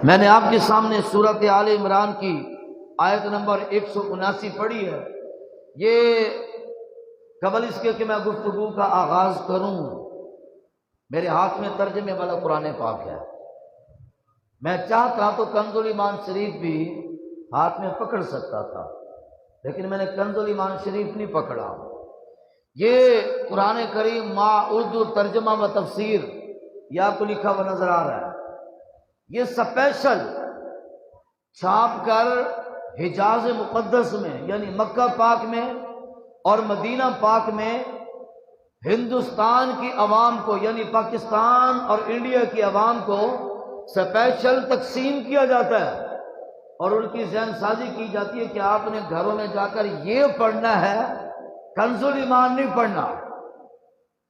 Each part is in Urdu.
میں نے آپ کے سامنے سورۃ آل عمران کی آیت نمبر 179 پڑھی ہے۔ یہ قبل اس کے کہ میں گفتگو کا آغاز کروں، میرے ہاتھ میں ترجمے والا قرآن پاک ہے۔ میں چاہتا تو کنز الایمان شریف بھی ہاتھ میں پکڑ سکتا تھا، لیکن میں نے کنز الایمان شریف نہیں پکڑا۔ یہ قرآن کریم ما اردو ترجمہ و تفسیر یہ آپ کو لکھا ہوا نظر آ رہا ہے۔ یہ سپیشل چھاپ کر حجاز مقدس میں یعنی مکہ پاک میں اور مدینہ پاک میں ہندوستان کی عوام کو یعنی پاکستان اور انڈیا کی عوام کو سپیشل تقسیم کیا جاتا ہے، اور ان کی ذہن سازی کی جاتی ہے کہ آپ نے گھروں میں جا کر یہ پڑھنا ہے، کنز الایمان نہیں پڑھنا۔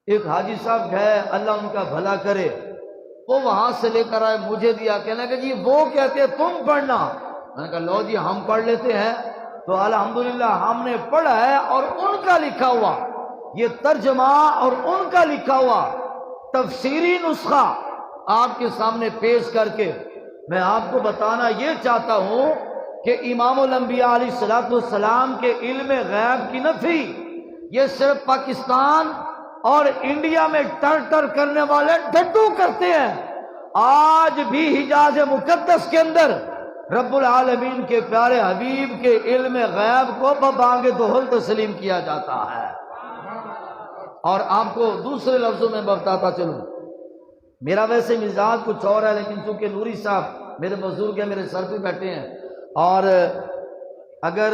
ایک حاجی صاحب گئے، اللہ ان کا بھلا کرے، وہ وہاں سے لے کر آئے، مجھے دیا، کہنے کہ جی وہ کہتے ہیں تم پڑھنا۔ میں نے کہا لو جی ہم پڑھ لیتے ہیں۔ تو الحمدللہ ہم نے پڑھا ہے، اور ان کا لکھا ہوا یہ ترجمہ اور ان کا لکھا ہوا تفسیری نسخہ آپ کے سامنے پیش کر کے میں آپ کو بتانا یہ چاہتا ہوں کہ امام الانبیاء علیہ السلام کے علم غیب کی نفی یہ صرف پاکستان اور انڈیا میں ٹر کرنے والے ڈڈو کرتے ہیں۔ آج بھی حجاز مقدس کے اندر رب العالمین کے پیارے حبیب کے علم غیب کو ببانگ دہل تسلیم کیا جاتا ہے۔ اور آپ کو دوسرے لفظوں میں بتاتا چلوں، میرا ویسے مزاج کچھ اور ہے، لیکن چونکہ نوری صاحب میرے بزرگ ہیں، میرے سر پہ بیٹھے ہیں، اور اگر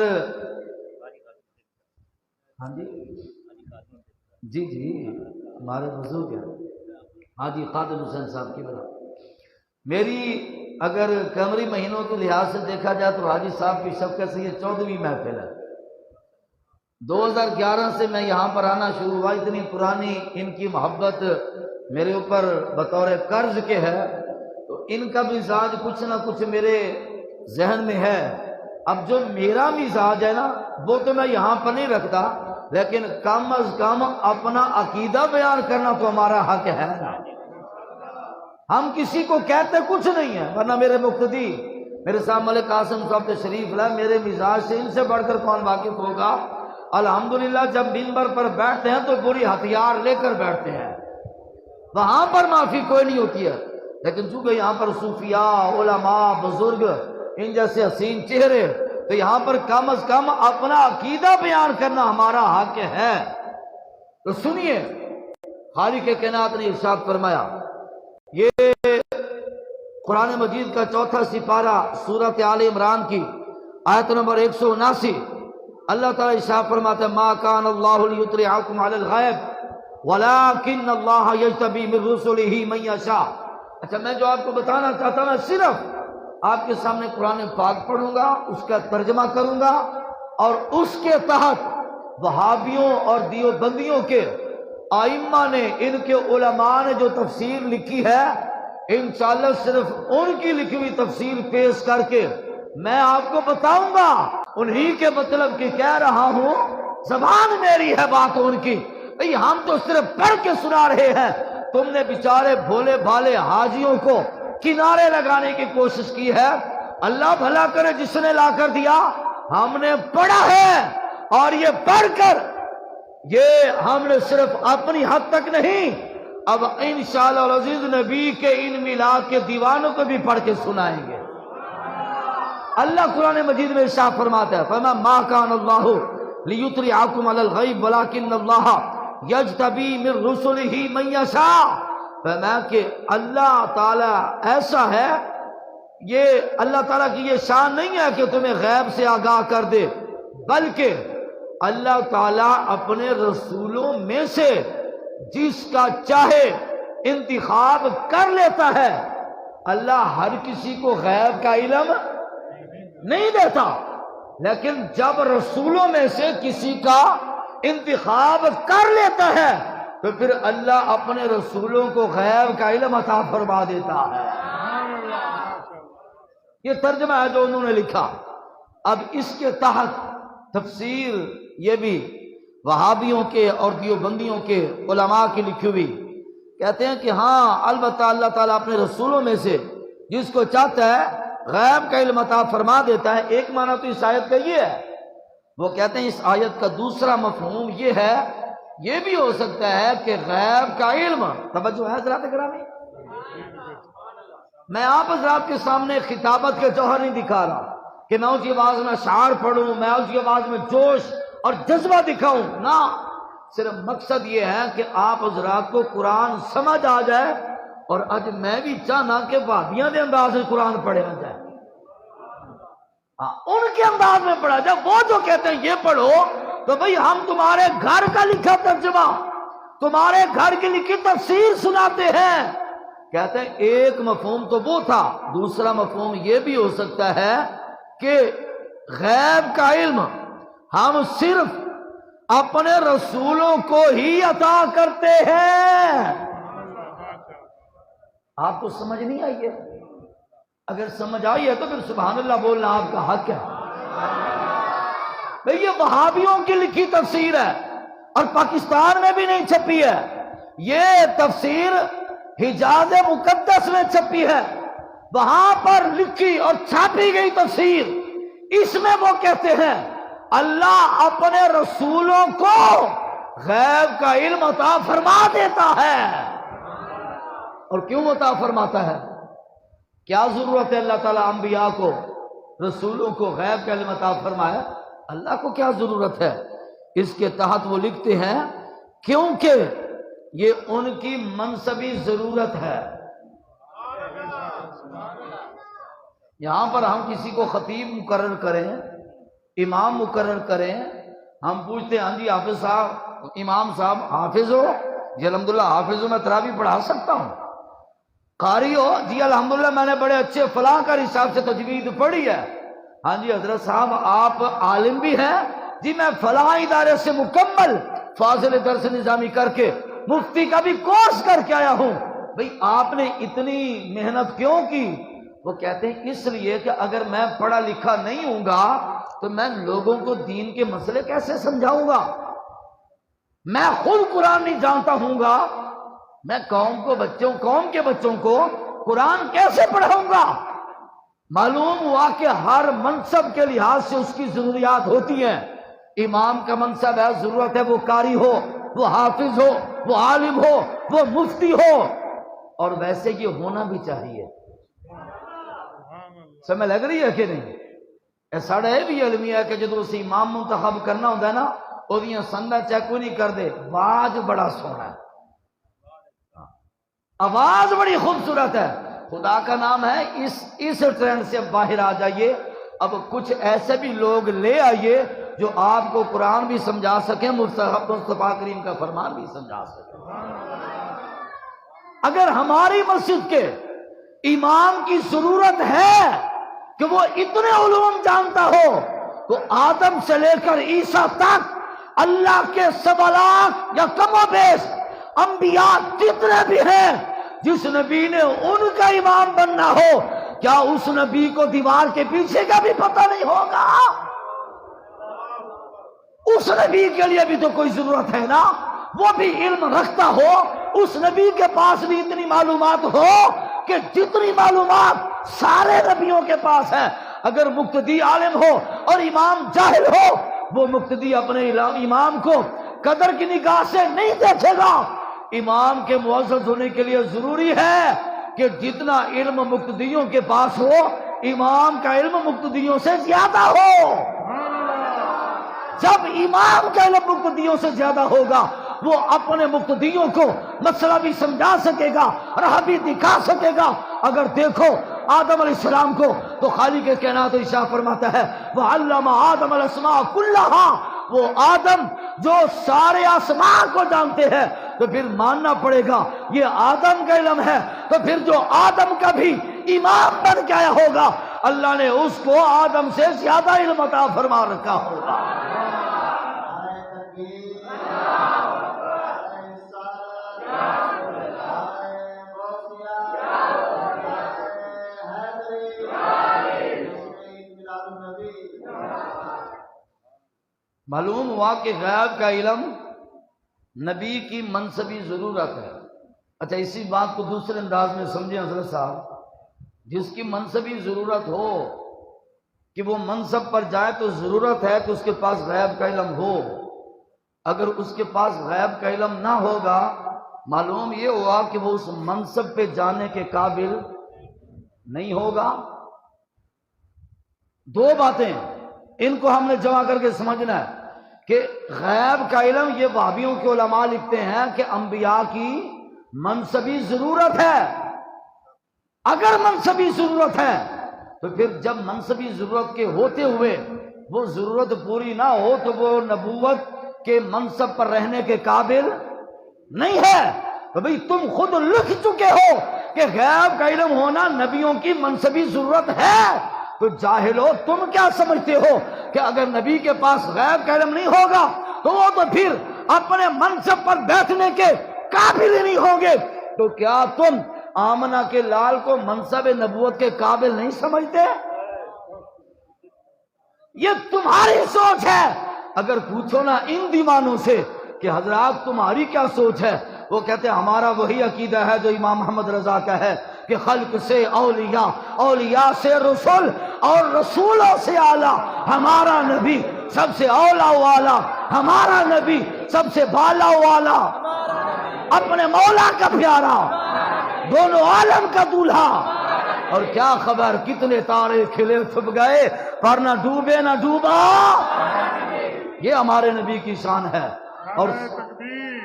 ہاں جی ہمارے بزرگ ہیں، ہاں جی خادم حسین صاحب کی بنا میری اگر قمری مہینوں کے لحاظ سے دیکھا جائے تو حاجی صاحب کی شفقت سے یہ 14ویں محفل ہے۔ 2011 سے میں یہاں پر آنا شروع ہوا، اتنی پرانی ان کی محبت میرے اوپر بطور قرض کے ہے، تو ان کا مزاج کچھ نہ کچھ میرے ذہن میں ہے۔ اب جو میرا مزاج ہے نا وہ تو میں یہاں پر نہیں رکھتا، لیکن کم از کم اپنا عقیدہ بیان کرنا تو ہمارا حق ہے نا۔ ہم کسی کو کہتے کچھ نہیں ہے، ورنہ میرے مقتدی میرے صاحب ملک قاسم صاحب تشریف لائے، میرے مزاج سے ان سے بڑھ کر کون واقف ہوگا۔ الحمدللہ جب منبر پر بیٹھتے ہیں تو بری ہتھیار لے کر بیٹھتے ہیں، وہاں پر معافی کوئی نہیں ہوتی ہے، لیکن چونکہ یہاں پر صوفیاء علماء بزرگ ان جیسے حسین چہرے، تو یہاں پر کم از کم اپنا عقیدہ بیان کرنا ہمارا حق ہے۔ تو سنیے، خالق کائنات نے ارشاد فرمایا، یہ قرآن مجید کا 4واں سپارہ سورۃ آل عمران کی آیت نمبر 179، اللہ تعالیٰ ارشاد فرماتا ہے ما کان اللہ لیطلعکم علی الغیب ولکن اللہ یجتبی من رسلہ من یشاء۔ اچھا، میں جو آپ کو بتانا چاہتا ہوں صرف آپ کے سامنے قرآن پاک پڑھوں گا، اس کا ترجمہ کروں گا، اور اس کے تحت وہابیوں اور دیوبندیوں کے ائمہ نے ان کے علماء نے جو تفسیر لکھی ہے انشاءاللہ صرف ان کی لکھی ہوئی تفسیر پیش کر کے میں آپ کو بتاؤں گا، انہی کے مطلب کی کہہ رہا ہوں، زبان میری ہے بات ان کی۔ بھئی ہم تو صرف پڑھ کے سنا رہے ہیں، تم نے بیچارے بھولے بھالے حاجیوں کو کنارے لگانے کی کوشش کی ہے۔ اللہ بھلا کرے جس نے لا کر دیا، ہم نے پڑھا ہے، اور یہ پڑھ کر یہ ہم نے صرف اپنی حد تک نہیں، اب انشاءاللہ العزیز نبی کے ان میلاد کے دیوانوں کو بھی پڑھ کے سنائیں گے۔ اللہ قرآن مجید میں ارشاد فرماتا ہے، فرمایا ما کان اللہ لیطلعکم علی الغیب ولکن اللہ یجتبی من رسلہ من یشاء۔ فرمایا کہ اللہ تعالیٰ ایسا ہے، یہ اللہ تعالیٰ کی یہ شان نہیں ہے کہ تمہیں غیب سے آگاہ کر دے، بلکہ اللہ تعالیٰ اپنے رسولوں میں سے جس کا چاہے انتخاب کر لیتا ہے۔ اللہ ہر کسی کو غیب کا علم نہیں دیتا، لیکن جب رسولوں میں سے کسی کا انتخاب کر لیتا ہے تو پھر اللہ اپنے رسولوں کو غیب کا علم عطا فرما دیتا ہے۔ یہ ترجمہ ہے جو انہوں نے لکھا۔ اب اس کے تحت تفسیر یہ بھی وہابیوں کے اور دیوبندیوں کے علماء کی لکھی ہوئی کہتے ہیں کہ ہاں البتہ اللہ تعالیٰ اپنے رسولوں میں سے جس کو چاہتا ہے غیب کا علم عطا فرما دیتا ہے۔ ایک معنی تو اس آیت کا یہ ہے، وہ کہتے ہیں اس آیت کا دوسرا مفہوم یہ ہے، یہ بھی ہو سکتا ہے کہ غیب کا علم، توجہ ہے حضرات گرامی، میں آپ حضرات کے سامنے خطابت کے جوہر نہیں دکھا رہا کہ میں اونچی آواز میں اشعار پڑھوں، میں اونچی آواز میں جوش اور جذبہ دکھاؤں، نہ، صرف مقصد یہ ہے کہ آپ حضرات کو قرآن سمجھ آ جائے، اور آج میں بھی چاہنا کہ وہابیاں دے انداز میں قرآن پڑھا جائے، ان کے انداز میں پڑھا جائے۔ وہ جو کہتے ہیں یہ پڑھو، تو بھئی ہم تمہارے گھر کا لکھا ترجمہ، تمہارے گھر کی لکھی تفسیر سناتے ہیں۔ کہتے ہیں ایک مفہوم تو وہ تھا، دوسرا مفہوم یہ بھی ہو سکتا ہے کہ غیب کا علم ہم صرف اپنے رسولوں کو ہی عطا کرتے ہیں۔ آپ کو سمجھ نہیں آئی ہے؟ اگر سمجھ آئی ہے تو پھر سبحان اللہ بولنا آپ کا حق ہے۔ بھئی یہ وہابیوں کی لکھی تفسیر ہے، اور پاکستان میں بھی نہیں چھپی ہے، یہ تفسیر حجاز مقدس میں چھپی ہے، وہاں پر لکھی اور چھاپی گئی تفسیر، اس میں وہ کہتے ہیں اللہ اپنے رسولوں کو غیب کا علم عطا فرما دیتا ہے۔ اور کیوں عطا فرماتا ہے؟ کیا ضرورت ہے اللہ تعالیٰ انبیاء کو، رسولوں کو غیب کا علم عطا فرمائے؟ اللہ کو کیا ضرورت ہے؟ اس کے تحت وہ لکھتے ہیں کیونکہ یہ ان کی منصبی ضرورت ہے۔ یہاں پر ہم کسی کو خطیب مقرر کریں، امام مقرر کریں، ہم پوچھتے ہیں ہاں جی حافظ صاحب، امام صاحب حافظ ہو؟ جی الحمدللہ حافظ ہو، میں تراویح پڑھا سکتا ہوں۔ قاری ہو؟ جی الحمدللہ میں نے بڑے اچھے فلاں کا حساب سے تجوید پڑھی ہے۔ ہاں جی حضرت صاحب آپ عالم بھی ہیں؟ جی میں فلاں ادارے سے مکمل فاضل درس نظامی کر کے مفتی کا بھی کورس کر کے آیا ہوں۔ بھئی آپ نے اتنی محنت کیوں کی؟ وہ کہتے ہیں اس لیے کہ اگر میں پڑھا لکھا نہیں ہوں گا تو میں لوگوں کو دین کے مسئلے کیسے سمجھاؤں گا؟ میں خود قرآن نہیں جانتا ہوں گا، میں قوم کے بچوں کو قرآن کیسے پڑھاؤں گا؟ معلوم ہوا کہ ہر منصب کے لحاظ سے اس کی ضروریات ہوتی ہیں۔ امام کا منصب ہے، ضرورت ہے وہ قاری ہو، وہ حافظ ہو، وہ عالم ہو، وہ مفتی ہو، اور ویسے یہ ہونا بھی چاہیے۔ سمجھ لگ رہی ہے کہ نہیں؟ ساڑھا یہ بھی علمی ہے کہ جدو اسے امام منتخب کرنا ہوتا ہے نا، اور یہ سندہ چاہے کوئی نہیں کر دے، آواز بڑا سونا ہے، آواز بڑی خوبصورت ہے، خدا کا نام ہے، اس ٹرینڈ سے باہر آ جائیے۔ اب کچھ ایسے بھی لوگ لے آئیے جو آپ کو قرآن بھی سمجھا سکیں، مصطفیٰ کریم کا فرمان بھی سمجھا سکیں۔ اگر ہماری مسجد کے امام کی ضرورت ہے کہ وہ اتنے علوم جانتا ہو، تو آدم سے لے کر عیسیٰ تک اللہ کے 7 لاکھ یا کم و بیش انبیاء جتنے بھی ہیں، جس نبی نے ان کا امام بننا ہو، کیا اس نبی کو دیوار کے پیچھے کا بھی پتہ نہیں ہوگا؟ اس نبی کے لیے بھی تو کوئی ضرورت ہے نا، وہ بھی علم رکھتا ہو، اس نبی کے پاس بھی اتنی معلومات ہو کہ جتنی معلومات سارے نبیوں کے پاس ہے۔ اگر مقتدی عالم ہو اور امام جاہل ہو، وہ مقتدی اپنے امام کو قدر کی نگاہ سے نہیں دیکھے گا۔ امام کے معزز ہونے کے لیے ضروری ہے کہ جتنا علم مقتدیوں کے پاس ہو، امام کا علم مقتدیوں سے زیادہ ہو۔ جب امام کا علم مقتدیوں سے زیادہ ہوگا، وہ اپنے مقتدیوں کو مسئلہ بھی سمجھا سکے گا، راہ بھی دکھا سکے گا۔ اگر دیکھو آدم علیہ السلام کو تو خالق کائنات ارشاد فرماتا ہے وَعَلَّمَ آدَمَ الْأَسْمَاءَ كُلَّهَا، وہ آدم جو سارے آسمان کو جانتے ہیں، تو پھر ماننا پڑے گا یہ آدم کا علم ہے، تو پھر جو آدم کا بھی امام بن کے آیا ہوگا، اللہ نے اس کو آدم سے زیادہ علم عطا فرما رکھا ہوگا۔ معلوم ہوا کہ غیب کا علم نبی کی منصبی ضرورت ہے۔ اچھا اسی بات کو دوسرے انداز میں سمجھیں حضرت صاحب، جس کی منصبی ضرورت ہو کہ وہ منصب پر جائے تو ضرورت ہے کہ اس کے پاس غیب کا علم ہو. اگر اس کے پاس غیب کا علم نہ ہوگا معلوم یہ ہوا کہ وہ اس منصب پہ جانے کے قابل نہیں ہوگا. دو باتیں ان کو ہم نے جمع کر کے سمجھنا ہے کہ غیب کا علم یہ وہابیوں کے علماء لکھتے ہیں کہ انبیاء کی منصبی ضرورت ہے. اگر منصبی ضرورت ہے تو پھر جب منصبی ضرورت کے ہوتے ہوئے وہ ضرورت پوری نہ ہو تو وہ نبوت کے منصب پر رہنے کے قابل نہیں ہے. تو بھئی تم خود لکھ چکے ہو کہ غیب کا علم ہونا نبیوں کی منصبی ضرورت ہے. تو جاہلو تم کیا سمجھتے ہو کہ اگر نبی کے پاس غیب کا علم نہیں ہوگا تو وہ تو پھر اپنے منصب پر بیٹھنے کے قابل ہی نہیں ہوں گے. تو کیا تم آمنہ کے لال کو منصب نبوت کے قابل نہیں سمجھتے؟ یہ تمہاری سوچ ہے. اگر پوچھو نا ان دیوانوں سے کہ حضرات تمہاری کیا سوچ ہے، وہ کہتے ہیں ہمارا وہی عقیدہ ہے جو امام محمد رضا کا ہے کہ خلق سے اولیاء، اولیاء سے رسول اور رسولوں سے اعلیٰ ہمارا نبی سب سے اولا والا، ہمارا نبی سب سے بالا والا، اپنے مولا کا پیارا، دونوں عالم کا دولہا. اور کیا خبر کتنے تارے کھلے چھپ گئے پر نہ ڈوبے نہ ڈوبا. یہ ہمارے نبی کی شان ہے. اور تکبیر،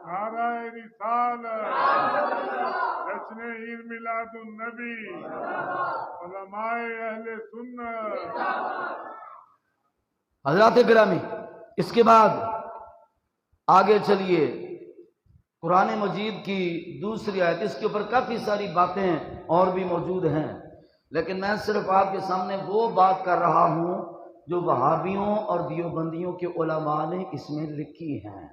نعرہ رسالت، جشن عید میلاد النبی، علماء اہل سنت. حضرات گرامی، اس کے بعد آگے چلیے قرآن مجید کی دوسری آیت. اس کے اوپر کافی ساری باتیں اور بھی موجود ہیں، لیکن میں صرف آپ کے سامنے وہ بات کر رہا ہوں جو وہابیوں اور دیوبندیوں کے علماء نے اس میں لکھی ہیں.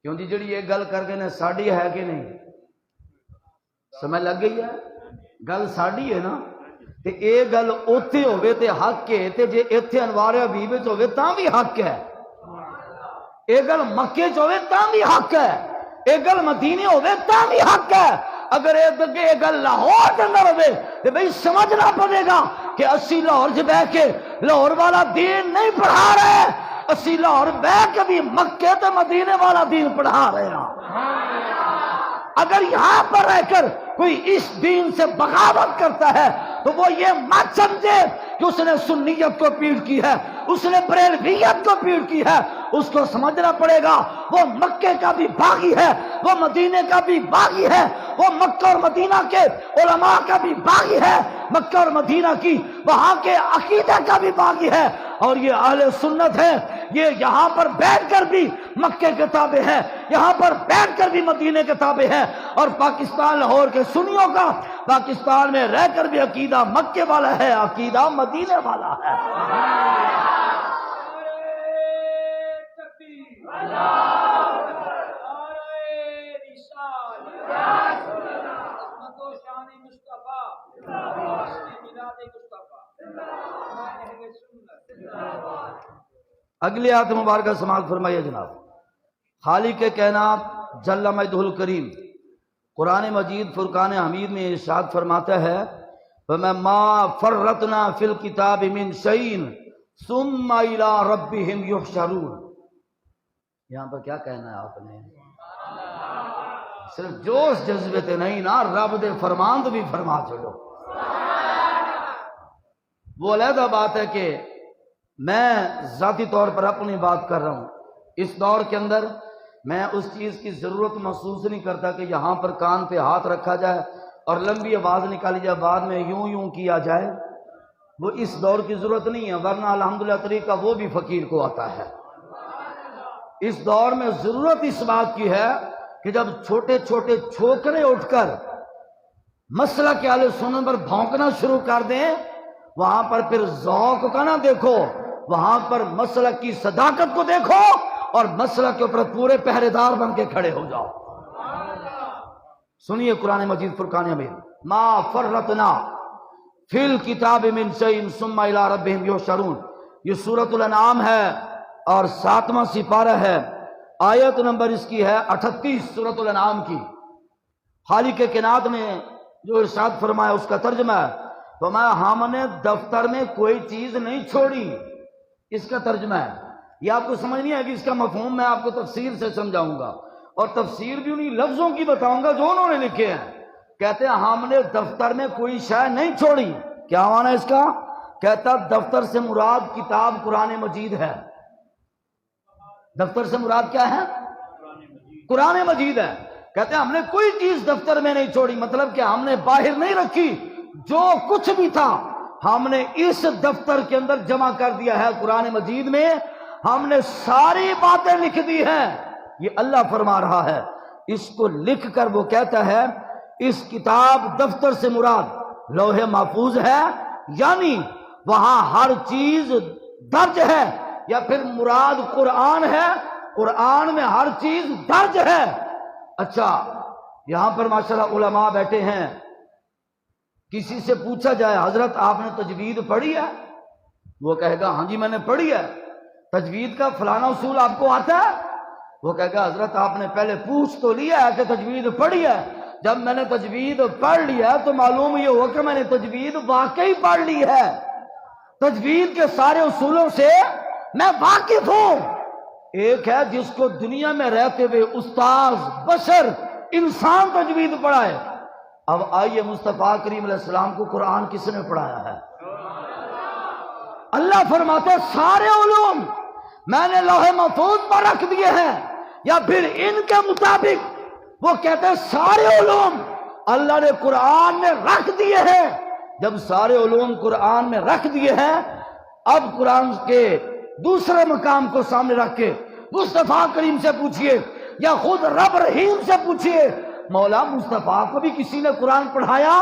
کیوں جی جڑی یہ گل کر کے نے ساڑی ہے کہ نہیں؟ سمجھ لگ گئی ہے؟ گل ساڑی ہے نا. تے اے گل اوتھے ہوئے تے حق ہے، تے جے ایتھے انوار حبیب وچ ہوئے تاں بھی حق ہے. اے گل مکے چ ہوئے تاں بھی حق ہے، اے گل مدینے ہوئے تاں بھی حق ہے. اگر اے گل لاہور کے اندر ہوئے تو بھئی سمجھنا پڑے گا کہ اسی لاہور سے بہ کے لاہور والا دین نہیں پڑھا رہے، اسی لاہور بہ کے بھی مکے تے مدینے والا دین پڑھا رہے ہیں. اگر یہاں پر رہ کر کوئی اس دین سے بغاوت کرتا ہے تو وہ یہ مت سمجھے کہ اس نے سنیت کو پیٹ کی ہے، اس نے بریلویت کو پیٹ کی ہے. اس کو سمجھنا پڑے گا وہ مکے کا بھی باغی ہے، وہ مدینے کا بھی باغی ہے، وہ مکہ اور مدینہ کے علماء کا بھی باغی ہے، مکہ اور مدینہ کی وہاں کے عقیدہ کا بھی باغی ہے. اور یہ اہل سنت ہے، یہ یہاں پر بیٹھ کر بھی مکے کے تابع ہے، یہاں پر بیٹھ کر بھی مدینے کے تابع ہے. اور پاکستان لاہور کے سنیوں کا پاکستان میں رہ کر بھی عقیدہ مکے والا ہے، عقیدہ مدینے والا ہے. اگلی آیت مبارکہ سماعت فرمائیے جناب. خالق کائنات جل مجدہ الکریم قرآن مجید فرقان حمید میں ارشاد فرماتا ہے فَمَا فَرَّطْنَا فِي الْكِتَابِ مِنْ شَيْءٍ ثُمَّ إِلَىٰ رَبِّهِمْ يُحْشَرُونَ. یہاں پر کیا کہنا ہے آپ نے؟ صرف جوش جذبے تے نہیں نا، رب دے فرمان تو بھی فرما چھوڑو. وہ علیحدہ بات ہے کہ میں ذاتی طور پر اپنی بات کر رہا ہوں. اس دور کے اندر میں اس چیز کی ضرورت محسوس نہیں کرتا کہ یہاں پر کان پہ ہاتھ رکھا جائے اور لمبی آواز نکالی جائے بعد میں یوں یوں کیا جائے. وہ اس دور کی ضرورت نہیں ہے، ورنہ الحمدللہ طریقہ وہ بھی فقیر کو آتا ہے. اس دور میں ضرورت اس بات کی ہے کہ جب چھوٹے چھوٹے چھوکرے اٹھ کر مسئلہ کے اہل سنت پر بھونکنا شروع کر دیں، وہاں پر پھر ذوق کا نہ دیکھو، وہاں پر مسئلہ کی صداقت کو دیکھو اور مسئلہ کے اوپر پورے پہرے دار بن کے کھڑے ہو جاؤ. سنیے قرآن مجید فرقان حمید. ما فرطنا فی الکتاب من شیء ثم الی ربہم یحشرون. یہ سورۃ الانعام ہے اور 7واں سپارہ ہے. آیت نمبر اس کی ہے 38 سورۃ الانعام کی. خالق کائنات نے جو ارشاد فرمایا اس کا ترجمہ ہے، فرمایا ہم نے دفتر میں کوئی چیز نہیں چھوڑی، اس کا ترجمہ ہے۔ یہ آپ کو سمجھ نہیں آئے گی، اس کا مفہوم میں آپ کو تفسیر سے سمجھاؤں گا، اور تفسیر بھی انہی لفظوں کی بتاؤں گا جو انہوں نے لکھے ہیں۔ کہتے ہیں ہم نے دفتر میں کوئی شے نہیں چھوڑی۔ کیا معنی اس کا؟ کہتا دفتر سے مراد کتاب قرآن مجید ہے۔ دفتر سے مراد کیا ہے؟ قرآن مجید ہے۔ کہتے ہیں ہم نے کوئی چیز دفتر میں نہیں چھوڑی، مطلب کہ ہم نے باہر نہیں رکھی، جو کچھ بھی تھا ہم نے اس دفتر کے اندر جمع کر دیا ہے۔ قرآن مجید میں ہم نے ساری باتیں لکھ دی ہیں، یہ اللہ فرما رہا ہے۔ اس کو لکھ کر وہ کہتا ہے اس کتاب دفتر سے مراد لوح محفوظ ہے، یعنی وہاں ہر چیز درج ہے، یا پھر مراد قرآن ہے، قرآن میں ہر چیز درج ہے۔ اچھا، یہاں پر ماشاءاللہ علماء بیٹھے ہیں، کسی سے پوچھا جائے حضرت آپ نے تجوید پڑھی ہے؟ وہ کہے گا ہاں جی میں نے پڑھی ہے۔ تجوید کا فلانا اصول آپ کو آتا ہے؟ وہ کہے گا حضرت آپ نے پہلے پوچھ تو لیا ہے کہ تجوید پڑھی ہے۔ جب میں نے تجوید پڑھ لیا تو معلوم یہ ہوا کہ میں نے تجوید واقعی پڑھ لی ہے، تجوید کے سارے اصولوں سے میں واقف ہوں۔ ایک ہے جس کو دنیا میں رہتے ہوئے استاذ بشر انسان تجوید پڑھائے۔ اب آئیے مصطفیٰ کریم علیہ السلام کو قرآن کس نے پڑھایا ہے؟ اللہ فرماتے سارے علوم میں نے لوح محفوظ پر رکھ دیے ہیں، یا پھر ان کے مطابق وہ کہتے ہیں سارے علوم اللہ نے قرآن میں رکھ دیے ہیں۔ جب سارے علوم قرآن میں رکھ دیے ہیں، اب قرآن کے دوسرے مقام کو سامنے رکھ کے مصطفیٰ کریم سے پوچھئے یا خود رب رحیم سے پوچھئے مولا مصطفیٰ کو بھی کسی نے قرآن پڑھایا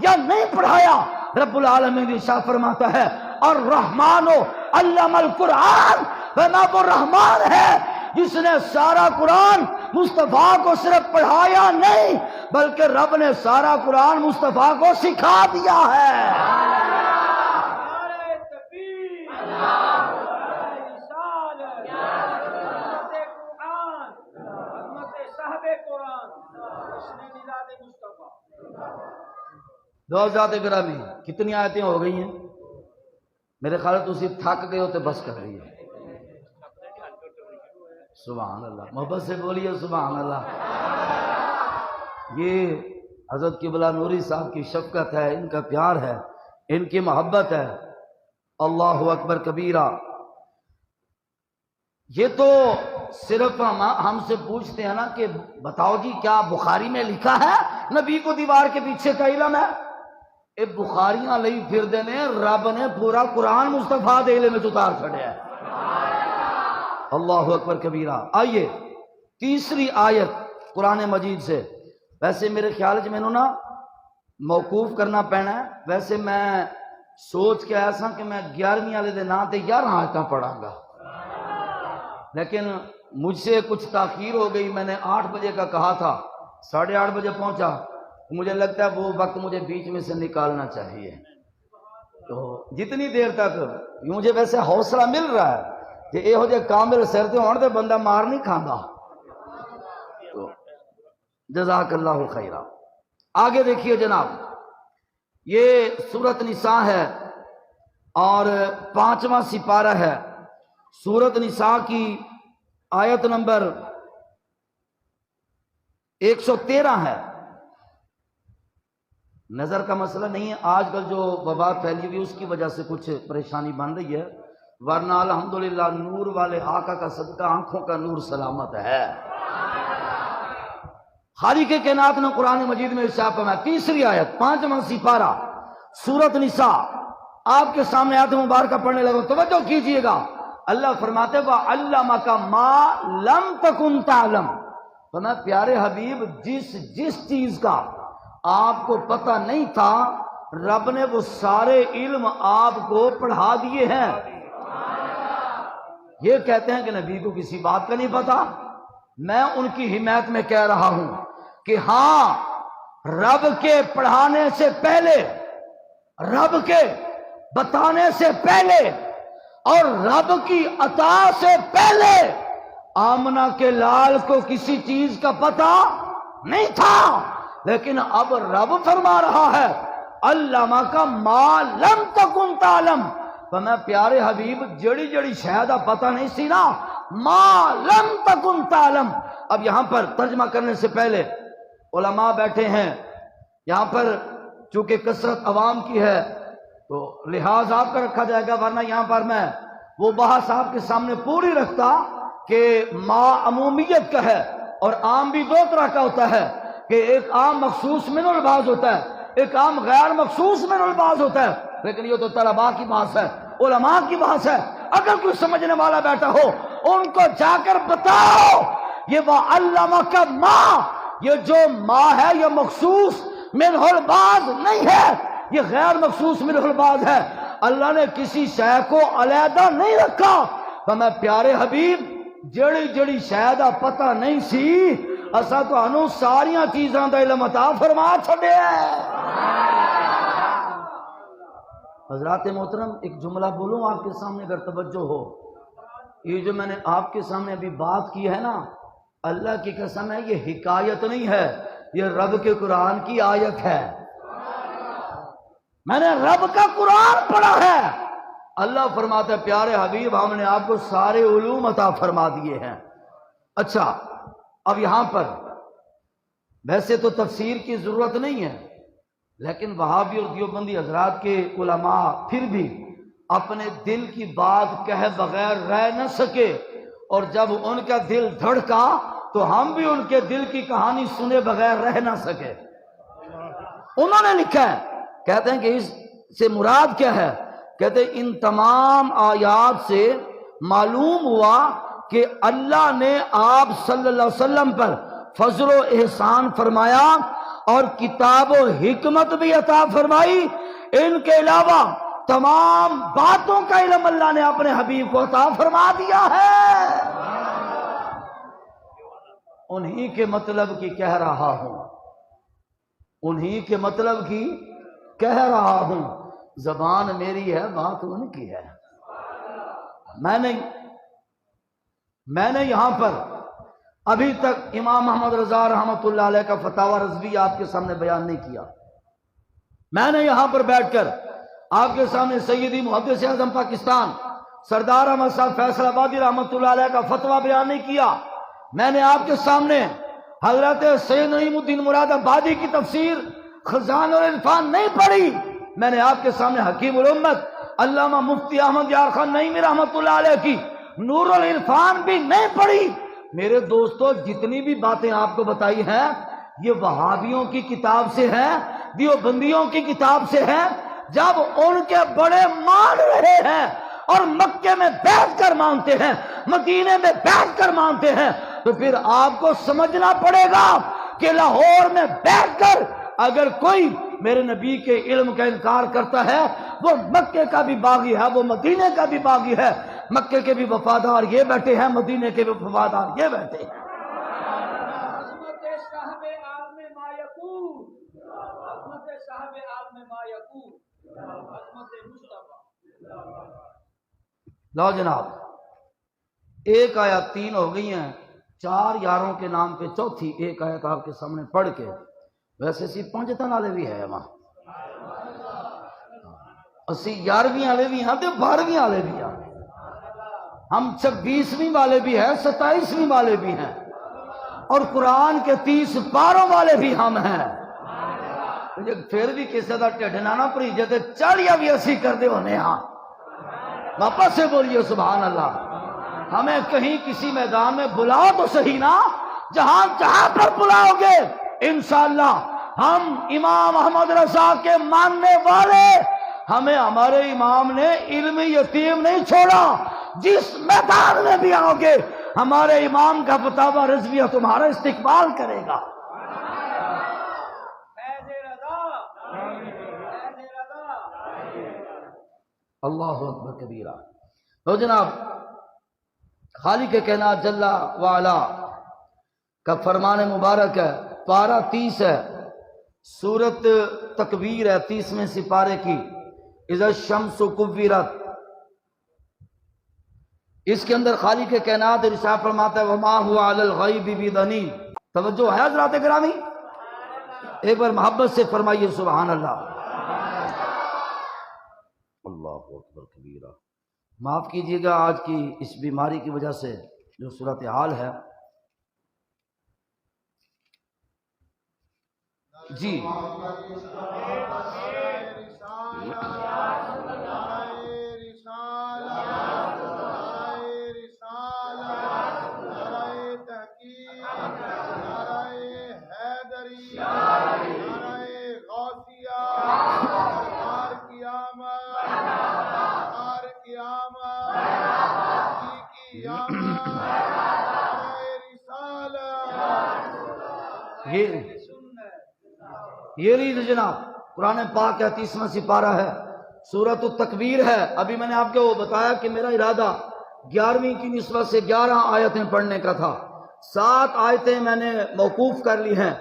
یا نہیں پڑھایا؟ رب العالمین ارشاد فرماتا ہے الرحمن علم القرآن، وما وہ رحمان ہے جس نے سارا قرآن مصطفیٰ کو صرف پڑھایا نہیں بلکہ رب نے سارا قرآن مصطفیٰ کو سکھا دیا ہے۔ دوزات گرامی کتنی آیتیں ہو گئی ہیں؟ میرے خیال تو اسی تھک گئے ہوتے بس کر رہی ہے۔ سبحان اللہ، محبت سے بولیے سبحان اللہ۔ یہ حضرت قبلہ نوری صاحب کی شفقت ہے، ان کا پیار ہے، ان کی محبت ہے۔ اللہ اکبر کبیرہ۔ یہ تو صرف ہم سے پوچھتے ہیں نا کہ بتاؤ جی کیا بخاری میں لکھا ہے نبی کو دیوار کے پیچھے کا علم ہے؟ اے بخاریاں لئی پھر دینے رب نے پورا قرآن مصطفیٰ دے علم میں اتار چھڑیا ہے۔ اللہ اکبر کبیرہ۔ آئیے تیسری آیت قرآن مجید سے، ویسے میرے خیال میں نے نا موقوف کرنا پینا ہے، ویسے میں سوچ کے آیا سا کہ میں 11ویں والے دن نہ تے 11 آیتاں پڑھاں گا، لیکن مجھ سے کچھ تاخیر ہو گئی، میں نے 8 بجے کا کہا تھا، 8:30 بجے پہنچا، مجھے لگتا ہے وہ وقت مجھے بیچ میں سے نکالنا چاہیے۔ تو جتنی دیر تک مجھے ویسے حوصلہ مل رہا ہے کہ یہ ہو جائے کامل سرتے ہونے دے بندہ مار نہیں کھانا۔ تو جزاک اللہ خیرہ۔ آگے دیکھیے جناب، یہ سورۃ نساء ہے اور 5واں سپارہ ہے۔ سورۃ نساء کی آیت نمبر 113 ہے۔ نظر کا مسئلہ نہیں ہے، آج کل جو وبا پھیلی ہوئی اس کی وجہ سے کچھ پریشانی بن رہی ہے، ورنہ الحمدللہ نور والے آقا کا صدقہ آنکھوں کا نور سلامت ہے۔ خالق کائنات نے قرآن مجید میں ارشاد فرمایا، تیسری آیت 5واں سپارہ سورۃ نساء، آپ کے سامنے آیت مبارکہ پڑھنے لگا، توجہ کیجئے گا۔ اللہ فرماتے وَعَلَّمَكَ مَا لَمْ تَكُنْ تَعْلَمْ، فرمایا پیارے حبیب جس چیز کا آپ کو پتہ نہیں تھا رب نے وہ سارے علم آپ کو پڑھا دیے ہیں۔ یہ کہتے ہیں کہ نبی کو کسی بات کا نہیں پتا، میں ان کی حمایت میں کہہ رہا ہوں کہ ہاں رب کے پڑھانے سے پہلے، رب کے بتانے سے پہلے اور رب کی عطا سے پہلے آمنہ کے لال کو کسی چیز کا پتہ نہیں تھا، لیکن اب رب فرما رہا ہے علامہ کا ما لم تکن تعلم، تو میں پیارے حبیب جڑی جڑی شاید پتہ نہیں سی نا، ما لم تکن تعلم۔ اب یہاں پر ترجمہ کرنے سے پہلے علماء بیٹھے ہیں یہاں پر، چونکہ کثرت عوام کی ہے تو لحاظ آپ کا رکھا جائے گا، ورنہ یہاں پر میں وہ بحث آپ کے سامنے پوری رکھتا کہ ما عمومیت کا ہے، اور عام بھی دو طرح کا ہوتا ہے، کہ ایک عام مخصوص من البعض ہوتا ہے، ایک عام غیر مخصوص من البعض ہوتا ہے، لیکن یہ تو طلباء کی بحث ہے، علماء کی بحث ہے۔ اگر کوئی سمجھنے والا بیٹھا ہو ان کو جا کر بتاؤ یہ وَعَلَّمَ کا ما، یہ جو ما ہے یہ مخصوص منہ البعض نہیں ہے، یہ غیر مخصوص منہ البعض ہے۔ اللہ نے کسی شے کو علیحدہ نہیں رکھا، تو میں پیارے حبیب جڑی جڑی شاید پتہ نہیں سی اسا تو انو ساریاں چیزاں دا علم عطا فرما چھڈے۔ حضرات محترم ایک جملہ بولوں آپ کے سامنے اگر توجہ ہو، یہ جو میں نے آپ کے سامنے ابھی بات کی ہے نا، اللہ کی قسم ہے یہ حکایت نہیں ہے، یہ رب کے قرآن کی آیت ہے۔ میں نے رب کا قرآن پڑھا ہے، اللہ فرماتا ہے پیارے حبیب ہم نے آپ کو سارے علوم عطا فرما دیے ہیں۔ اچھا اب یہاں پر ویسے تو تفسیر کی ضرورت نہیں ہے، لیکن وہابی اور دیوبندی حضرات کے علماء پھر بھی اپنے دل کی بات کہے بغیر رہ نہ سکے، اور جب ان کا دل دھڑکا تو ہم بھی ان کے دل کی کہانی سنے بغیر رہ نہ سکے۔ انہوں نے لکھا ہے، کہتے ہیں کہ اس سے مراد کیا ہے، کہتے ہیں ان تمام آیات سے معلوم ہوا کہ اللہ نے آپ صلی اللہ علیہ وسلم پر فضل و احسان فرمایا اور کتاب و حکمت بھی عطا فرمائی، ان کے علاوہ تمام باتوں کا علم اللہ نے اپنے حبیب کو عطا فرما دیا ہے۔ انہی کے مطلب کی کہہ رہا ہوں، انہی کے مطلب کی کہہ رہا ہوں، زبان میری ہے بات ان کی ہے۔ میں نے یہاں پر ابھی تک امام محمد رضا رحمۃ اللہ علیہ کا فتاوی رضوی آپ کے سامنے بیان نہیں کیا۔ میں نے یہاں پر بیٹھ کر آپ کے سامنے سیدی محدث اعظم پاکستان سردار احمد صاحب فیصل آبادی رحمۃ اللہ علیہ کا فتویٰ بیان نہیں کیا۔ میں نے آپ کے سامنے حضرت سید نعیم الدین مراد آبادی کی تفسیر خزان العرفان نہیں پڑھی، میں نے آپ کے سامنے حکیم الامت علامہ مفتی احمد یار خان نعیمی رحمۃ اللہ علیہ کی نور العرفان بھی نہیں پڑھی۔ میرے دوستو جتنی بھی باتیں آپ کو بتائی ہیں یہ وہابیوں کی کتاب سے ہیں، دیوبندیوں کی کتاب سے ہیں۔ جب ان کے بڑے مان رہے ہیں اور مکے میں بیٹھ کر مانتے ہیں، مدینے میں بیٹھ کر مانتے ہیں، تو پھر آپ کو سمجھنا پڑے گا کہ لاہور میں بیٹھ کر اگر کوئی میرے نبی کے علم کا انکار کرتا ہے وہ مکے کا بھی باغی ہے، وہ مدینے کا بھی باغی ہے۔ مکے کے بھی وفادار یہ بیٹھے ہیں، مدینے کے بھی وفادار یہ بیٹھے ہیں۔ لو جناب ایک آیت 3 ہو گئی ہیں، 4 یاروں کے نام پہ چوتھی ایک آیت آپ کے سامنے پڑھ کے، ویسے سی 5 تن والے بھی ہے وہاں، اسی 11ویں والے بھی ہیں تو 12ویں والے بھی ہیں، ہم 26ویں والے بھی ہیں، 27ویں والے بھی ہیں، اور قرآن کے 30 پاروں والے بھی ہم ہیں۔ پھر بھی کسی کا ٹھڈنا نہ پریجے تے چڑیا بھی اسی کر دے ہونے ہاں، واپس سے بولیے سبحان اللہ۔ ہمیں کہیں کسی میدان میں بلاؤ تو صحیح نا، جہاں پر بلاؤ گے انشاءاللہ ہم امام احمد رضا کے ماننے والے، ہمیں ہمارے امام نے علم یتیم نہیں چھوڑا، جس میدان میں بھی آؤ گے ہمارے امام کا فتاوی رضویہ تمہارا استقبال کرے گا۔ اللہ اکبر کبیرہ۔ تو جناب خالق کائنات جل وعلا کا فرمان مبارک ہے، پارہ 30 ہے، سورت تکویر ہے 30ویں سپارے کی، اذا الشمس کورت، اس کے اندر خالق کائنات ارشاد فرماتا ہے وما هو علی الغیب بضنین۔ توجہ ہے حضرات گرامی، ایک بار محبت سے فرمائیے سبحان اللہ۔ اللہ اکبر کبیرہ۔ معاف کیجیے گا آج کی اس بیماری کی وجہ سے جو صورتحال ہے۔ جی یہ رید جناب قرآن پاک کا 30واں سپارہ ہے، سورۃ التکویر ہے۔ ابھی میں نے آپ کو بتایا کہ میرا ارادہ 11ویں کی نسبت سے 11 آیتیں پڑھنے کا تھا۔ 7 آیتیں میں نے موقوف کر لی ہیں،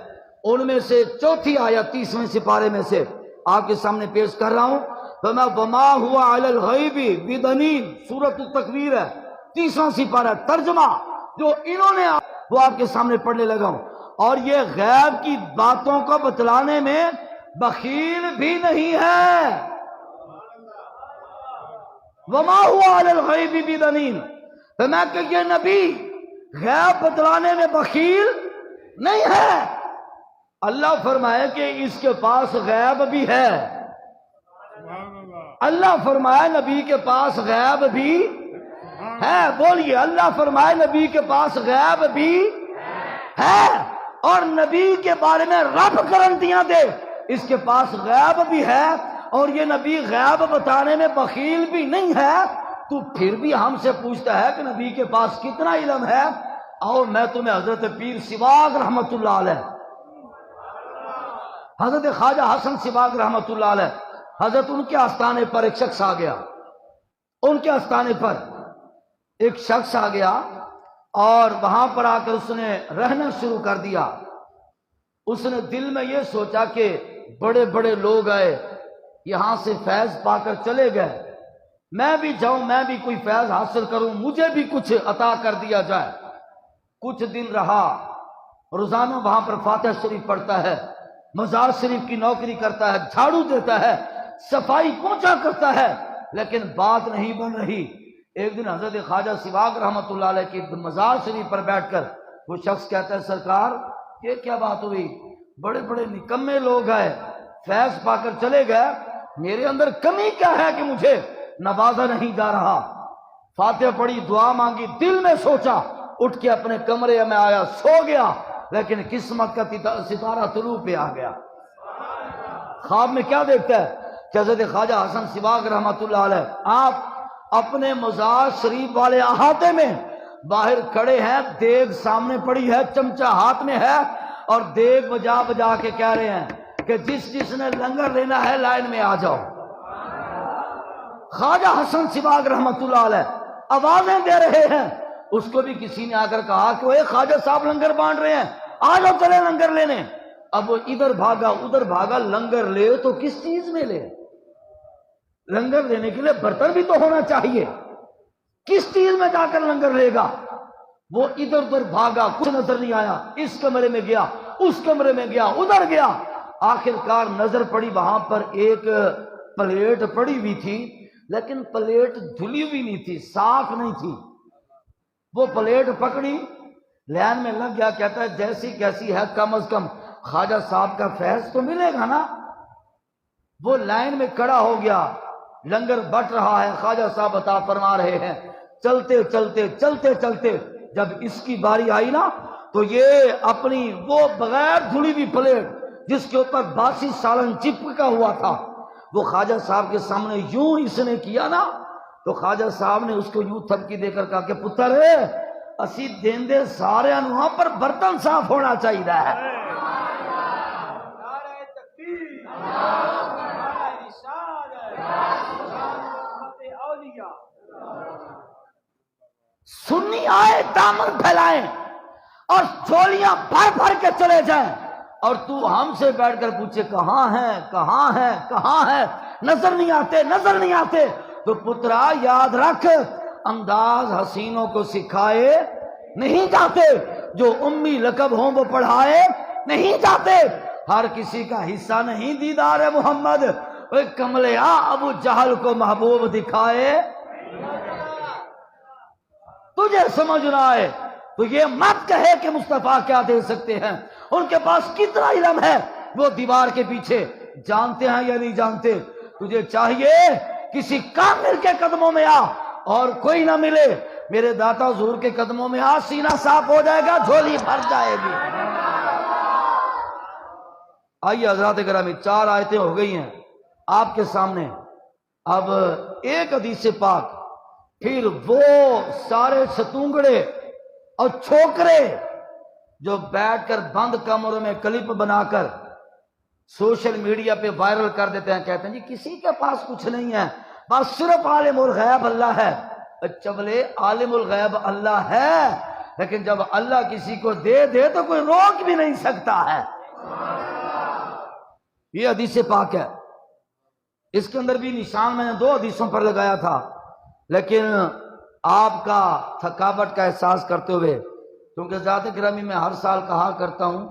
ان میں سے چوتھی آیت 30ویں سپارے میں سے آپ کے سامنے پیش کر رہا ہوں۔ فما وما ہوا علی الغیب بدنین، سورۃ التکویر ہے، 30واں سپارہ، ترجمہ جو انہوں نے وہ آپ کے سامنے پڑھنے لگا ہوں۔ اور یہ غیب کی باتوں کو بتلانے میں بخیل بھی نہیں ہے۔ وما ہوا علی الغیب بدنین، فرمایا کہ یہ نبی غیب بتلانے میں بخیل نہیں ہے۔ اللہ فرمائے کہ اس کے پاس غیب بھی ہے۔ اللہ فرمائے نبی کے پاس غیب بھی ہے، بولیے اللہ فرمائے نبی کے پاس غیب بھی ہے، اور نبی کے بارے میں رب گارنٹیاں دے اس کے پاس غیب بھی ہے، اور یہ نبی غیب بتانے میں بخیل بھی نہیں ہے۔ تو پھر بھی ہم سے پوچھتا ہے کہ نبی کے پاس کتنا علم ہے؟ اور میں تمہیں حضرت پیر سواگ رحمت اللہ علیہ، حضرت خواجہ حسن سواگ رحمت اللہ علیہ، حضرت ان کے آستانے پر ایک شخص آ گیا، ان کے آستانے پر ایک شخص آ گیا اور وہاں پر آ کر اس نے رہنا شروع کر دیا۔ اس نے دل میں یہ سوچا کہ بڑے بڑے لوگ آئے یہاں سے فیض پا کر چلے گئے، میں بھی جاؤں، میں بھی کوئی فیض حاصل کروں، مجھے بھی کچھ عطا کر دیا جائے۔ کچھ دن رہا، روزانہ وہاں پر فاتحہ شریف پڑھتا ہے، مزار شریف کی نوکری کرتا ہے، جھاڑو دیتا ہے، صفائی پہنچا کرتا ہے، لیکن بات نہیں بن رہی۔ ایک دن حضرت خواجہ سواگ رحمت اللہ علیہ کی مزار شریف پر بیٹھ کر وہ شخص کہتا ہے سرکار یہ کیا بات ہوئی؟ بڑے بڑے نکمے لوگ آئے، فیض پا کر چلے گئے، میرے اندر کمی کیا ہے کہ مجھے نوازا نہیں جا رہا؟ فاتحہ پڑھی، دعا مانگی، دل میں سوچا، اٹھ کے اپنے کمرے میں آیا، سو گیا، لیکن قسمت کا ستارہ طلوع پہ آ گیا۔ خواب میں کیا دیکھتا ہے کہ حضرت خواجہ حسن سواگ رحمت اللہ علیہ آپ اپنے مزار شریف والے احاطے میں باہر کھڑے ہیں، دیگ سامنے پڑی ہے، چمچہ ہاتھ میں ہے، اور دیگ بجا بجا کے کہہ رہے ہیں کہ جس نے لنگر لینا ہے لائن میں آ جاؤ۔ خواجہ حسن سواگ رحمت اللہ علیہ آوازیں دے رہے ہیں، اس کو بھی کسی نے آ کر کہا کہ وہ خواجہ صاحب لنگر بانٹ رہے ہیں، آ جاؤ چلے لنگر لینے۔ اب وہ ادھر بھاگا ادھر بھاگا، لنگر لے تو کس چیز میں لے؟ لنگر لینے کے لیے برتن بھی تو ہونا چاہیے، کس چیز میں جا کر لنگر لے گا؟ وہ ادھر ادھر بھاگا، کچھ نظر نہیں آیا، اس کمرے میں گیا، اس کمرے میں گیا، ادھر گیا، آخر کار نظر پڑی وہاں پر ایک پلیٹ پڑی ہوئی تھی، لیکن پلیٹ دھلی ہوئی نہیں تھی، صاف نہیں تھی۔ وہ پلیٹ پکڑی، لین میں لگ گیا، کہتا ہے جیسی کیسی ہے، کم از کم خواجہ صاحب کا فیض تو ملے گا نا۔ وہ لائن میں کھڑا ہو گیا، لنگر بٹ رہا ہے، خواجہ صاحب عطا فرما رہے ہیں، چلتے چلتے چلتے چلتے جب اس کی باری آئی نا تو یہ اپنی وہ بغیر دھلی ہوئی پلیٹ جس کے اوپر 82 سالن چپکا ہوا تھا، وہ خواجہ صاحب کے سامنے یوں اس نے کیا نا تو خواجہ صاحب نے اس کو یوں تھپکی دے کر کہا کہ پتر ہے اسی دیندے سارے وہاں پر برتن صاف ہونا چاہیے ہے۔ سنی آئے دامن پھیلائیں اور چولیاں بھر بھر کے چلے جائیں، اور تو ہم سے بیٹھ کر پوچھے کہاں ہے کہاں ہے کہاں ہے، نظر نہیں آتے نظر نہیں آتے۔ تو پترا یاد رکھ، انداز حسینوں کو سکھائے نہیں جاتے، جو امی لقب ہوں وہ پڑھائے نہیں جاتے۔ ہر کسی کا حصہ نہیں دیدار محمد. اے کملیا ابو جہل کو محبوب دکھائے تجھے سمجھ نہ آئے تو یہ مت کہے کہ مصطفیٰ کیا دے سکتے ہیں. ان کے پاس کتنا علم ہے وہ دیوار کے پیچھے جانتے ہیں یا نہیں جانتے. تجھے چاہیے کسی کامل کے قدموں میں آ اور کوئی نہ ملے میرے داتا حضور کے قدموں میں آ, سینہ صاف ہو جائے گا, جھولی بھر جائے گی. آئیے حضرات گرامی 4 آیتیں ہو گئی ہیں آپ کے سامنے. اب ایک حدیث پاک پھر وہ سارے ستونگڑے اور چھوکرے جو بیٹھ کر بند کمروں میں کلپ بنا کر سوشل میڈیا پہ وائرل کر دیتے ہیں, کہتے ہیں جی کسی کے پاس کچھ نہیں ہے, بس صرف عالم الغیب اللہ ہے. اچھا بلے عالم الغیب اللہ ہے, لیکن جب اللہ کسی کو دے تو کوئی روک بھی نہیں سکتا ہے. یہ حدیث پاک ہے. اس کے اندر بھی نشان میں نے 2 حدیثوں پر لگایا تھا, لیکن آپ کا تھکاوٹ کا احساس کرتے ہوئے, کیونکہ ذات گرامی میں ہر سال کہا کرتا ہوں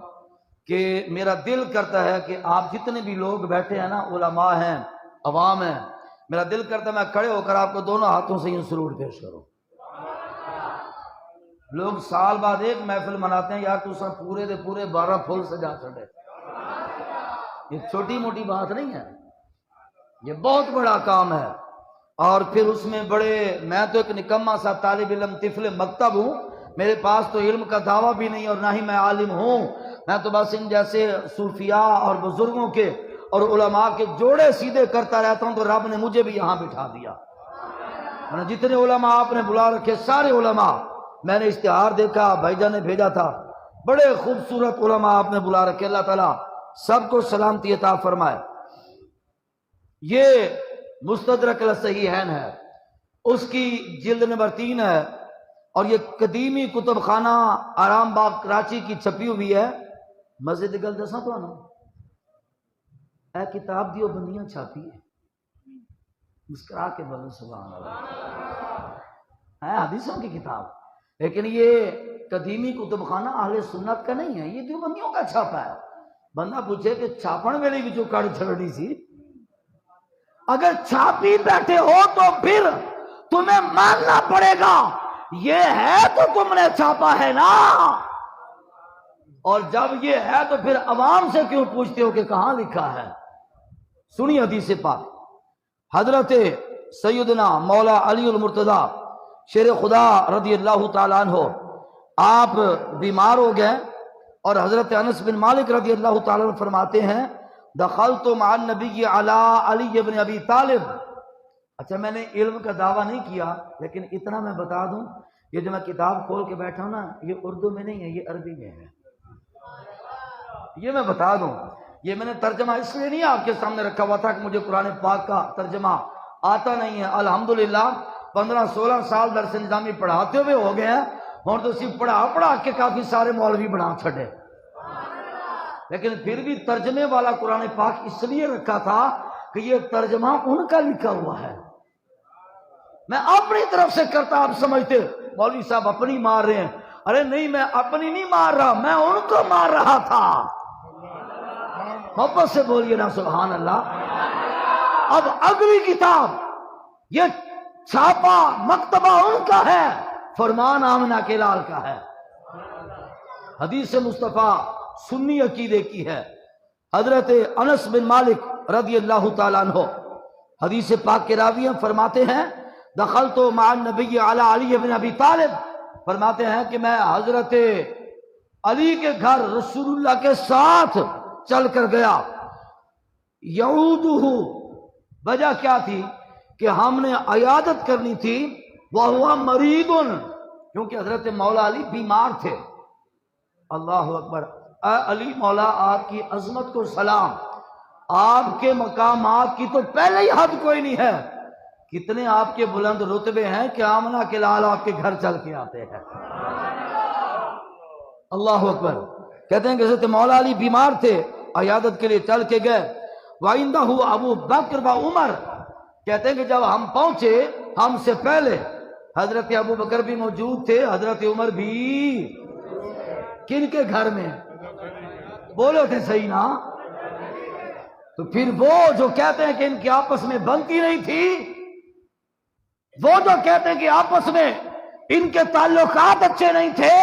کہ میرا دل کرتا ہے کہ آپ جتنے بھی لوگ بیٹھے ہیں نا, علماء ہیں, عوام ہیں, میرا دل کرتا ہے میں کھڑے ہو کر آپ کو دونوں ہاتھوں سے یوں سلوٹ پیش کروں. لوگ سال بعد ایک محفل مناتے ہیں, یار تو سب پورے دے پورے 12 پھول سجا چھڑے. یہ چھوٹی موٹی بات نہیں ہے, یہ بہت بڑا کام ہے. اور پھر اس میں بڑے, میں تو ایک نکما سا طالب علم طفل مکتب ہوں, میرے پاس تو علم کا دعویٰ بھی نہیں اور نہ ہی میں عالم ہوں. میں تو بس ان جیسے صوفیاء اور بزرگوں کے اور علماء کے جوڑے سیدھے کرتا رہتا ہوں, تو رب نے مجھے بھی یہاں بٹھا دیا. جتنے علماء آپ نے بلا رکھے سارے علماء, میں نے اشتہار دیکھا, بھائی جان نے بھیجا تھا, بڑے خوبصورت علماء آپ نے بلا رکھے. اللہ تعالیٰ سب کو سلامتی عطا فرمائے. یہ مستدرک الصحیحین ہے, اس کی جلد نمبر 3 ہے, اور یہ قدیمی کتب خانہ آرام باغ کراچی کی چھپی ہوئی ہے. مسجد گل دساں تو اے کتاب دیو بندیاں چھاپی ہے, مسکرا کے بولو سبحان اللہ. ہے حدیثوں کی کتاب, لیکن یہ قدیمی کتب خانہ اہل سنت کا نہیں ہے, یہ دیو بندیوں کا چھاپا ہے. بندہ پوچھے کہ چھاپن ویلے بھی جو کڑ چھڑنی سی, اگر چھاپی بیٹھے ہو تو پھر تمہیں ماننا پڑے گا یہ ہے تو تم نے چھاپا ہے نا, اور جب یہ ہے تو پھر عوام سے کیوں پوچھتے ہو کہ کہاں لکھا ہے. سنی حدیث پاک. حضرت سیدنا مولا علی المرتضی شیر خدا رضی اللہ تعالیٰ عنہ آپ بیمار ہو گئے, اور حضرت انس بن مالک رضی اللہ تعالیٰ عنہ فرماتے ہیں دخلت مع النبی علی علی بن ابی طالب. اچھا میں نے علم کا دعویٰ نہیں کیا, لیکن اتنا میں بتا دوں, یہ جو میں کتاب کھول کے بیٹھا ہوں نا, یہ اردو میں نہیں ہے, یہ عربی میں ہے. یہ میں بتا دوں, یہ میں نے ترجمہ اس لیے نہیں آپ کے سامنے رکھا ہوا تھا کہ مجھے قرآن پاک کا ترجمہ آتا نہیں ہے. الحمدللہ 15-16 سال درس نظامی پڑھاتے ہوئے ہو گئے ہیں, اور تو صرف پڑھا کے کافی سارے مولوی بنا چھڑے. لیکن پھر بھی ترجمے والا قرآن پاک اس لیے رکھا تھا کہ یہ ترجمہ ان کا لکھا ہوا ہے. میں اپنی طرف سے کرتا, آپ سمجھتے مولوی صاحب اپنی مار رہے ہیں. ارے نہیں, میں اپنی نہیں مار رہا, میں ان کو مار رہا تھا. محبت سے بولیے نا سبحان اللہ. اب اگلی کتاب یہ چھاپا مکتبہ ان کا ہے, فرمان آمنہ کے لال کا ہے. حدیث مصطفیٰ سنی عقیدے کی ہے. حضرت انس بن مالک رضی اللہ تعالیٰ عنہ حدیث پاک کے راوی فرماتے ہیں دخلت مع النبی علی علی بن ابی طالب, فرماتے ہیں کہ میں حضرت علی کے گھر رسول اللہ کے ساتھ چل کر گیا. یعودہ, وجہ کیا تھی کہ ہم نے عیادت کرنی تھی, وہو مریض, کیونکہ حضرت مولا علی بیمار تھے. اللہ اکبر. اے علی مولا آپ کی عظمت کو سلام, آپ کے مقامات کی تو پہلے ہی حد کوئی نہیں ہے. کتنے آپ کے بلند رتبے ہیں کہ آمنہ کے لال آپ کے گھر چل کے آتے ہیں. اللہ اکبر. کہتے ہیں کہ حضرت مولا علی بیمار تھے, عیادت کے لیے چل کے گئے. وَعِنْدَهُ ابو بکر و عمر, کہتے ہیں کہ جب ہم پہنچے ہم سے پہلے حضرت ابو بکر بھی موجود تھے, حضرت عمر بھی. کن کے گھر میں؟ بولو تھے صحیح نا. تو پھر وہ جو کہتے ہیں کہ ان کی آپس میں بنتی نہیں تھی، وہ جو کہتے ہیں کہ آپس میں ان کے تعلقات اچھے نہیں تھے،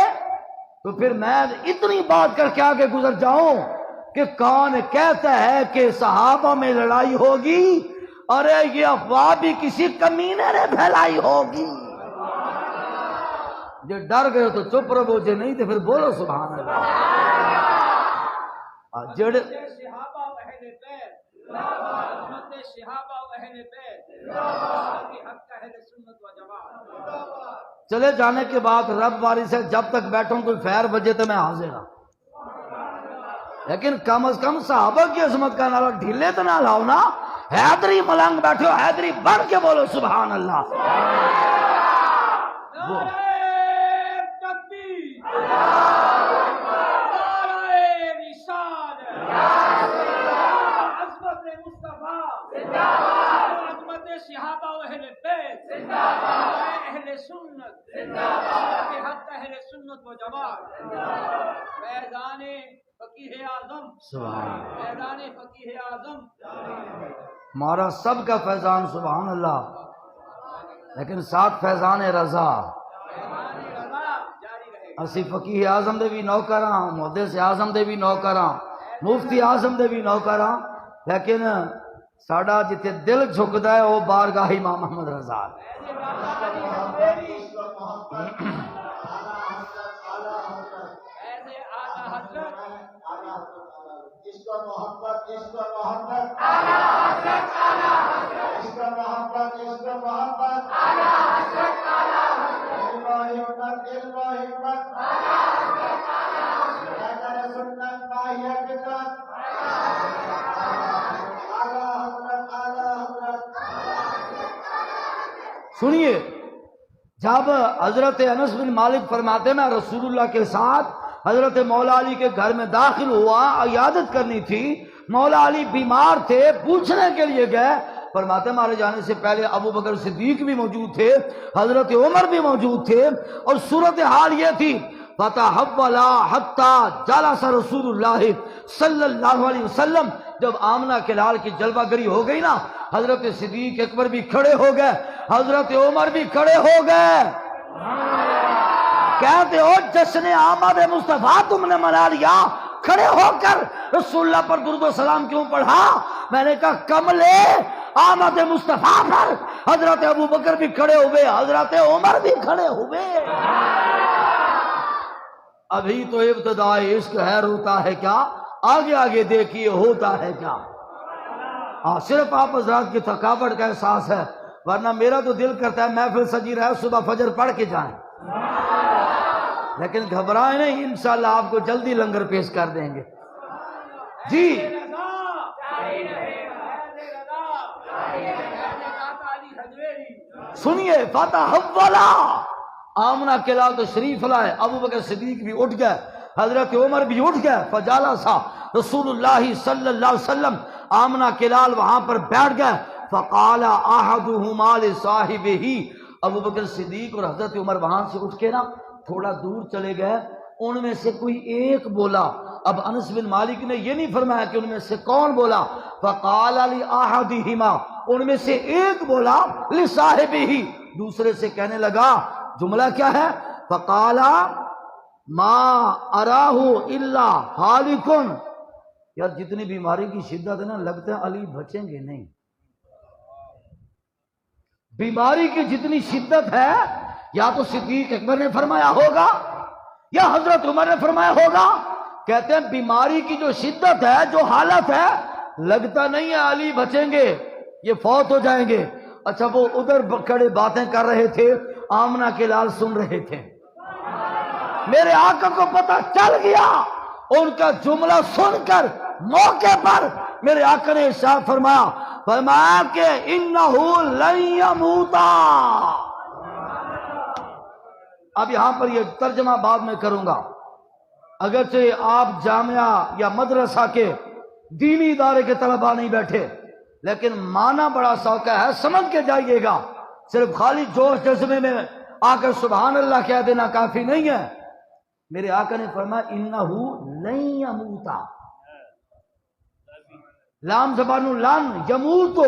تو پھر میں اتنی بات کر کے آگے گزر جاؤں کہ کون کہتا ہے کہ صحابہ میں لڑائی ہوگی؟ ارے یہ افواہ بھی کسی کمینے نے پھیلائی ہوگی۔ جو ڈر گئے تو چپ رہو، جو نہیں تو پھر بولو سبحان اللہ۔ جڑ صحابہ و اہل بیت، امت صحابہ و اہل بیت، کی حق کا اہل سنت و جماعت۔ چلے جانے کے بعد رب وارث ہے، جب تک بیٹھوں کوئی خیر بجے تو میں حاضر ہوں، لیکن کم از کم صحابہ کی عظمت کا نعرہ ڈھیلے تو نہ لاؤ نا۔ حیدری ملنگ بیٹھے ہو، حیدری بڑھ کے بولو سبحان اللہ۔ صحابہ و اہل بیت، اہل سنت، کے حق اہل سنت و جماعت۔ فیضان فقیہ اعظم، فیضان فقیہ اعظم، ہمارا سب کا فیضان سبحان اللہ، لیکن ساتھ فیضان رضا۔ فیضان رضا جاری رہے گا۔ اسی فقیہ اعظم دے بھی نوکر ہاں، محدث اعظم دے بھی نوکر ہاں، مفتی اعظم دے بھی نوکر ہاں، لیکن ساڈا جتھے دل جھکدا ہے وہ بارگاہ امام محمد رضا۔ سنیے، جب حضرت انس بن مالک فرماتے ہیں میں رسول اللہ کے ساتھ حضرت مولا علی کے گھر میں داخل ہوا، عیادت کرنی تھی، مولا علی بیمار تھے، پوچھنے کے لیے گئے، فرماتے ہیں ہمارے جانے سے پہلے ابو بکر صدیق بھی موجود تھے، حضرت عمر بھی موجود تھے، اور صورتحال یہ تھی فتحولا حتی جلس رسول اللہ صلی اللہ علیہ وسلم۔ جب آمنہ کے لال کی جلوہ گری ہو گئی نا، حضرت صدیق اکبر بھی کھڑے ہو گئے، حضرت عمر بھی کھڑے ہو گئے۔ کہتے ہو جشن آمد مصطفیٰ تم نے منا لیا، کھڑے ہو کر رسول اللہ پر درود و سلام کیوں پڑھا؟ میں نے کہا کملے آمد مصطفیٰ پر حضرت ابو بکر بھی کھڑے ہوئے، حضرت عمر بھی کھڑے ہوئے۔ ابھی تو ابتدائی عشق ہے، روتا ہے کیا؟ آگے آگے دیکھیے ہوتا ہے کیا۔ صرف آپ حضرات کی تھکاوٹ کا احساس ہے، ورنہ میرا تو دل کرتا ہے محفل سجی رہے، صبح فجر پڑھ کے جائیں، لیکن گھبرائیں نہیں، انشاءاللہ آپ کو جلدی لنگر پیش کر دیں گے۔ جی سنیے، فتح اولا آمنہ کے لال تو شریف لائے، ابو بکر صدیق بھی اٹھ گئے، حضرت عمر بھی اٹھ گئے، فجالسا رسول اللہ صلی اللہ علیہ وسلم، آمنہ کے لال وہاں پر بیٹھ گئے، فقال احدہما لصاحبہ، ابو بکر صدیق اور حضرت عمر وہاں سے اٹھ کے نا تھوڑا دور چلے گئے، ان میں سے کوئی ایک بولا۔ اب انس بن مالک نے یہ نہیں فرمایا کہ ان میں سے کون بولا، فقال لاحدہما، ان میں سے ایک بولا، لصاحبہ، دوسرے سے کہنے لگا، جملہ کیا ہے؟ فقال ما اراہ الا حالکن، یار جتنی بیماری کی شدت ہے نا، لگتا ہے علی بچیں گے نہیں۔ بیماری کی جتنی شدت ہے، یا تو صدیق اکبر نے فرمایا ہوگا یا حضرت عمر نے فرمایا ہوگا، کہتے ہیں بیماری کی جو شدت ہے، جو حالت ہے، لگتا نہیں ہے علی بچیں گے، یہ فوت ہو جائیں گے۔ اچھا وہ ادھر کھڑے باتیں کر رہے تھے، آمنہ کے لال سن رہے تھے، میرے آقا کو پتہ چل گیا، ان کا جملہ سن کر موقع پر میرے آقا نے ارشاد فرمایا کہ انہو لن یموتا۔ اب یہاں پر یہ ترجمہ بعد میں کروں گا، اگرچہ آپ جامعہ یا مدرسہ کے دینی ادارے کے طلباء نہیں بیٹھے، لیکن معنی بڑا سوکھا ہے، سمجھ کے جائیے گا، صرف خالی جوش جذبے میں آ کر سبحان اللہ کہہ دینا کافی نہیں ہے۔ میرے آقا نے فرمایا انہو لن یموتا، لام زبان لن یموتو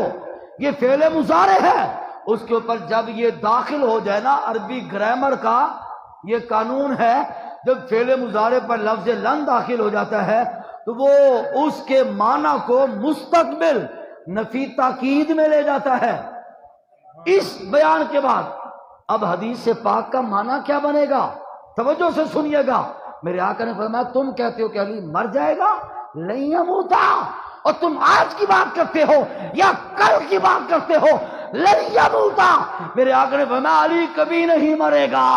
یہ فعل مضارع ہے، اس کے اوپر جب یہ داخل ہو جائے نا، عربی گرامر کا یہ قانون ہے، جب فعل مضارع پر لفظ لن داخل ہو جاتا ہے تو وہ اس کے معنی کو مستقبل نفی تاکید میں لے جاتا ہے۔ اس بیان کے بعد اب حدیث پاک کا معنی کیا بنے گا، توجہ سے سنیے گا۔ میرے آقا نے فرمایا تم کہتے ہو کہ علی مر جائے گا، لن یموتا، اور تم آج کی بات کرتے ہو یا کل کی بات کرتے ہو، لن یموتا۔ میرے آقا نے فرمایا علی کبھی نہیں مرے گا۔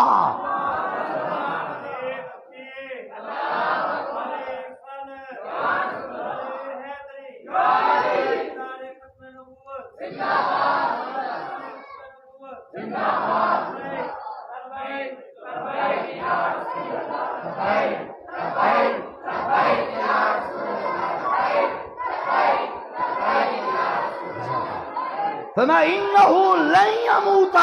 فَإِنَّهُ لَن يَمُوتَ،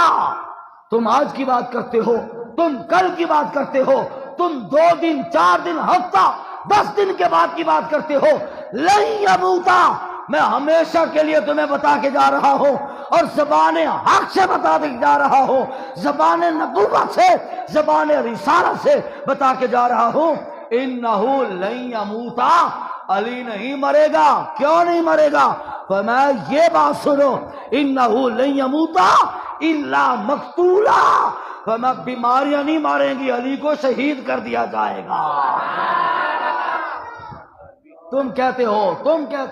تم آج کی بات کرتے ہو، تم کل کی بات کرتے ہو، تم 2 دن 4 دن ہفتہ 10 دن کے بعد کی بات کرتے ہو، لن یموتا، میں ہمیشہ کے لیے تمہیں بتا کے جا رہا ہوں اور زبان حق سے بتا کے جا رہا ہوں، زبان نبوت سے، زبان رسالت سے بتا کے جا رہا ہوں، انہو لن یموتا، علی نہیں مرے گا۔ کیوں نہیں مرے گا؟ فرمایا یہ بات سنو، انہو لن یموتا الا مقتولا، فرمایا بیماریاں نہیں ماریں گی، علی کو شہید کر دیا جائے گا۔ تم کہتے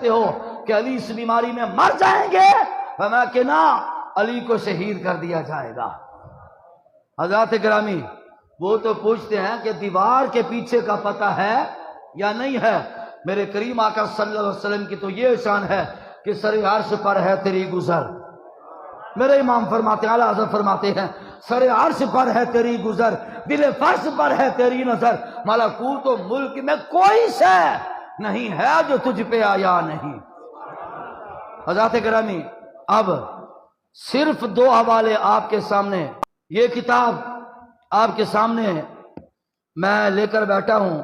ہو کہ علی اس بیماری میں مر جائیں گے، فرمایا کہ نہ، علی کو شہید کر دیا جائے گا۔ حضرات گرامی، وہ تو پوچھتے ہیں کہ دیوار کے پیچھے کا پتہ ہے یا نہیں ہے؟ میرے کریم آقا صلی اللہ علیہ وسلم کی تو یہ شان ہے کہ سر عرش پر ہے تیری گزر۔ میرے امام فرماتے ہیں، اعلیٰ حضرت فرماتے ہیں، سر عرش پر ہے تیری گزر، دل فرش پر ہے تیری نظر، ملکوت و ملک میں کوئی شے نہیں ہے جو تجھ پہ آیا نہیں۔ حضرات گرامی، اب صرف 2 حوالے آپ کے سامنے، یہ کتاب آپ کے سامنے میں لے کر بیٹھا ہوں،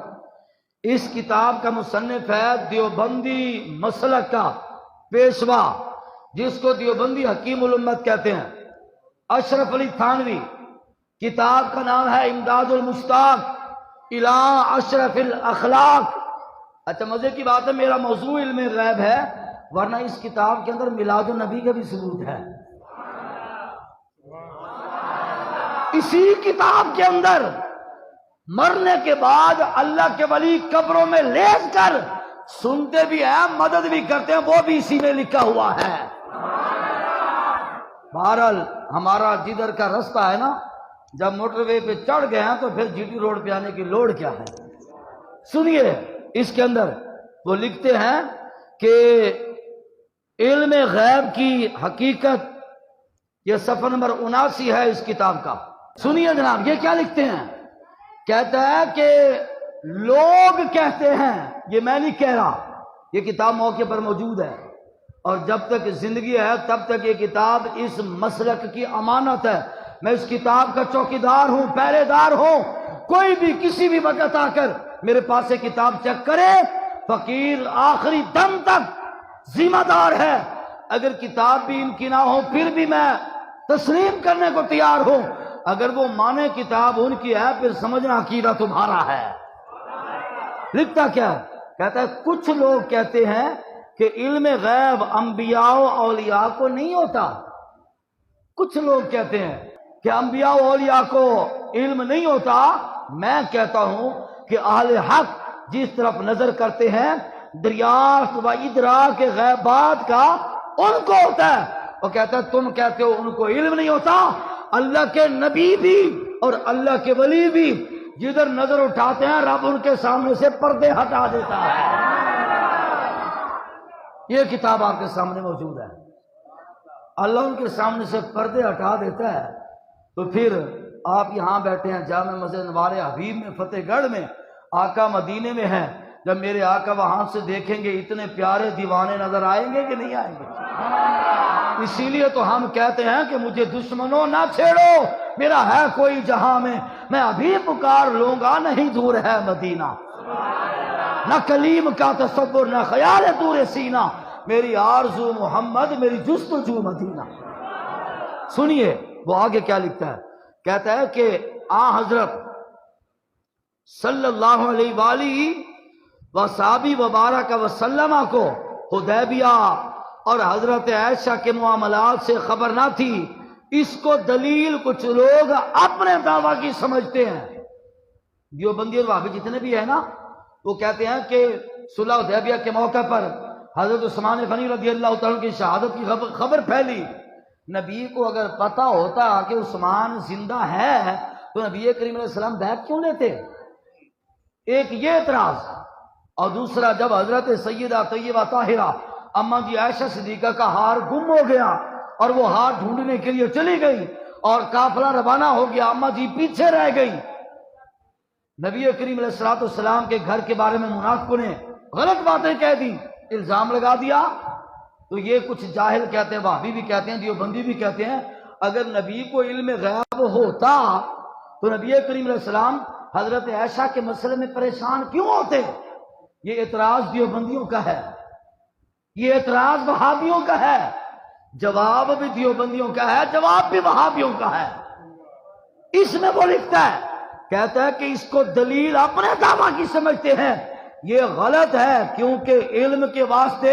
اس کتاب کا مصنف ہے دیوبندی مسلک کا پیشوا، جس کو دیوبندی حکیم الامت کہتے ہیں، اشرف علی تھانوی۔ کتاب کا نام ہے امداد المشتاق الی اشرف الاخلاق۔ اچھا مزے کی بات ہے، میرا موضوع علم غیب ہے، ورنہ اس کتاب کے اندر میلاد النبی کا بھی ثبوت ہے۔ اسی کتاب کے اندر مرنے کے بعد اللہ کے ولی قبروں میں لیٹ کر سنتے بھی ہیں، مدد بھی کرتے ہیں، وہ بھی اسی میں لکھا ہوا ہے۔ بہرحال ہمارا جدھر کا رستہ ہے نا، جب موٹر وے پہ چڑھ گئے ہیں تو پھر جی ٹی روڈ پہ آنے کی لوڑ کیا ہے؟ سنیے، اس کے اندر وہ لکھتے ہیں کہ علم غیب کی حقیقت، یہ صفحہ نمبر 79 ہے اس کتاب کا۔ سنیے جناب، یہ کیا لکھتے ہیں؟ کہتا ہے کہ لوگ کہتے ہیں، یہ میں نہیں کہہ رہا، یہ کتاب موقع پر موجود ہے، اور جب تک زندگی ہے تب تک یہ کتاب اس مسلک کی امانت ہے۔ میں اس کتاب کا چوکیدار ہوں، پہرے دار ہوں، کوئی بھی کسی بھی وقت آ کر میرے پاس سے کتاب چیک کرے، فقیر آخری دم تک ذمہ دار ہے۔ اگر کتاب بھی ان کی نہ ہو پھر بھی میں تسلیم کرنے کو تیار ہوں، اگر وہ مانے کتاب ان کی ہے پھر سمجھنا عقیدہ تمہارا ہے۔ لکھتا کیا ہے؟ کہتا ہے کچھ لوگ کہتے ہیں کہ علم غیب انبیاء و اولیاء کو نہیں ہوتا۔ کچھ لوگ کہتے ہیں کہ انبیاء و اولیاء کو علم نہیں ہوتا، میں کہتا ہوں کہ اہل حق جس طرف نظر کرتے ہیں دریافت و ادراک غیبات کا ان کو ہوتا ہے۔ وہ کہتا ہے تم کہتے ہو ان کو علم نہیں ہوتا، اللہ کے نبی بھی اور اللہ کے ولی بھی جدھر نظر اٹھاتے ہیں رب ان کے سامنے سے پردے ہٹا دیتا ہے۔ یہ کتاب آپ کے سامنے موجود ہے، اللہ ان کے سامنے سے پردے ہٹا دیتا ہے۔ تو پھر آپ یہاں بیٹھے ہیں جامع مسجد انوار حبیب میں، فتح گڑھ میں، آقا مدینے میں ہیں، جب میرے آقا وہاں سے دیکھیں گے اتنے پیارے دیوانے نظر آئیں گے کہ نہیں آئیں گے؟ اسی لیے تو ہم کہتے ہیں کہ مجھے دشمنوں نہ چھیڑو، میرا ہے کوئی جہاں میں ابھی پکار لوں گا، نہیں دور ہے مدینہ، نہ کلیم کا تصور نہ خیال دور سینہ، میری آرزو محمد، میری جستجو مدینہ۔ سنیے وہ آگے کیا لکھتا ہے، کہتا ہے کہ حضرت صلی اللہ علیہ وآلہ وصحبہ وبارک وسلم کو حدیبیہ اور حضرت عائشہ کے معاملات سے خبر نہ تھی۔ اس کو دلیل کچھ لوگ اپنے دعویٰ کی سمجھتے ہیں۔ دیوبندی اور وہابی جتنے بھی ہیں نا، وہ کہتے ہیں کہ صلح حدیبیہ کے موقع پر حضرت عثمان غنی رضی اللہ تعالیٰ کی شہادت کی خبر پھیلی۔ نبی کو اگر پتہ ہوتا کہ عثمان زندہ ہے تو نبی کریم علیہ السلام بیعت کیوں لیتے؟ ایک یہ اعتراض، اور دوسرا جب حضرت سیدہ طیبہ طاہرہ اماں جی عائشہ صدیقہ کا ہار گم ہو گیا اور وہ ہار ڈھونڈنے کے لیے چلی گئی اور قافلہ روانہ ہو گیا، اماں جی پیچھے رہ گئی، نبی کریم علیہ السلام کے گھر کے بارے میں منافقوں نے غلط باتیں کہہ دی، الزام لگا دیا، تو یہ کچھ جاہل کہتے ہیں، وہابی بھی کہتے ہیں، دیوبندی بھی کہتے ہیں اگر نبی کو علم غیب ہوتا تو نبی کریم علیہ السلام حضرت عائشہ کے مسئلے میں پریشان کیوں ہوتے؟ یہ اعتراض دیوبندیوں کا ہے، یہ اعتراض وہابیوں کا ہے، جواب بھی دیوبندیوں کا ہے، جواب بھی وہابیوں کا ہے۔ اس میں وہ لکھتا ہے، کہتا ہے کہ اس کو دلیل اپنے دعویٰ کی سمجھتے ہیں، یہ غلط ہے، کیونکہ علم کے واسطے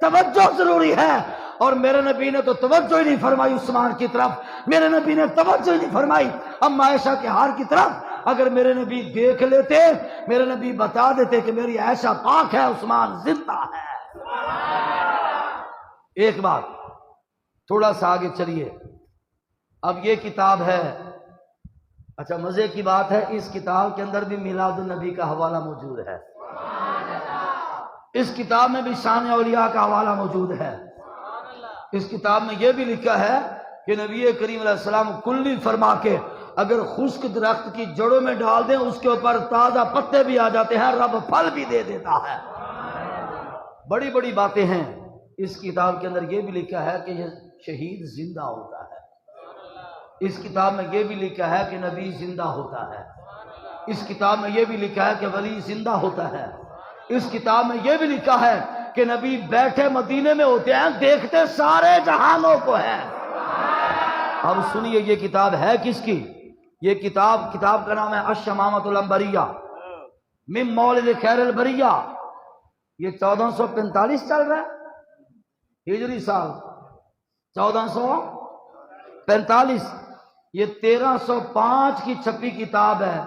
توجہ ضروری ہے، اور میرے نبی نے تو توجہ ہی نہیں فرمائی عثمان کی طرف، میرے نبی نے توجہ ہی نہیں فرمائی اما عائشہ کے ہار کی طرف۔ اگر میرے نبی دیکھ لیتے، میرے نبی بتا دیتے کہ میری عائشہ پاک ہے، عثمان زندہ ہے۔ ایک بات تھوڑا سا آگے چلیے، اب یہ کتاب ہے، اچھا مزے کی بات ہے اس کتاب کے اندر بھی میلاد النبی کا حوالہ موجود ہے، اس کتاب میں بھی شان اولیاء کا حوالہ موجود ہے، اس کتاب میں یہ بھی لکھا ہے کہ نبی کریم علیہ السلام کلی فرما کے اگر خشک درخت کی جڑوں میں ڈال دیں اس کے اوپر تازہ پتے بھی آ جاتے ہیں، رب پھل بھی دے دیتا ہے۔ بڑی بڑی باتیں ہیں اس کتاب کے اندر، یہ بھی لکھا ہے کہ یہ شہید زندہ ہوتا ہے، اس کتاب میں یہ بھی لکھا ہے کہ نبی زندہ ہوتا ہے، اس کتاب میں یہ بھی لکھا ہے کہ ولی زندہ ہوتا ہے، اس کتاب میں یہ بھی لکھا ہے کہ نبی بیٹھے مدینے میں ہوتے ہیں، دیکھتے سارے جہانوں کو ہیں۔ اب سنیے یہ کتاب ہے کس کی؟ یہ کتاب کا نام ہے الشمامۃ العنبریہ من مولد خیر البریہ، یہ 1445 چل رہا ہے ہجری سال 1445، یہ 1305 کی چھپی کتاب ہے،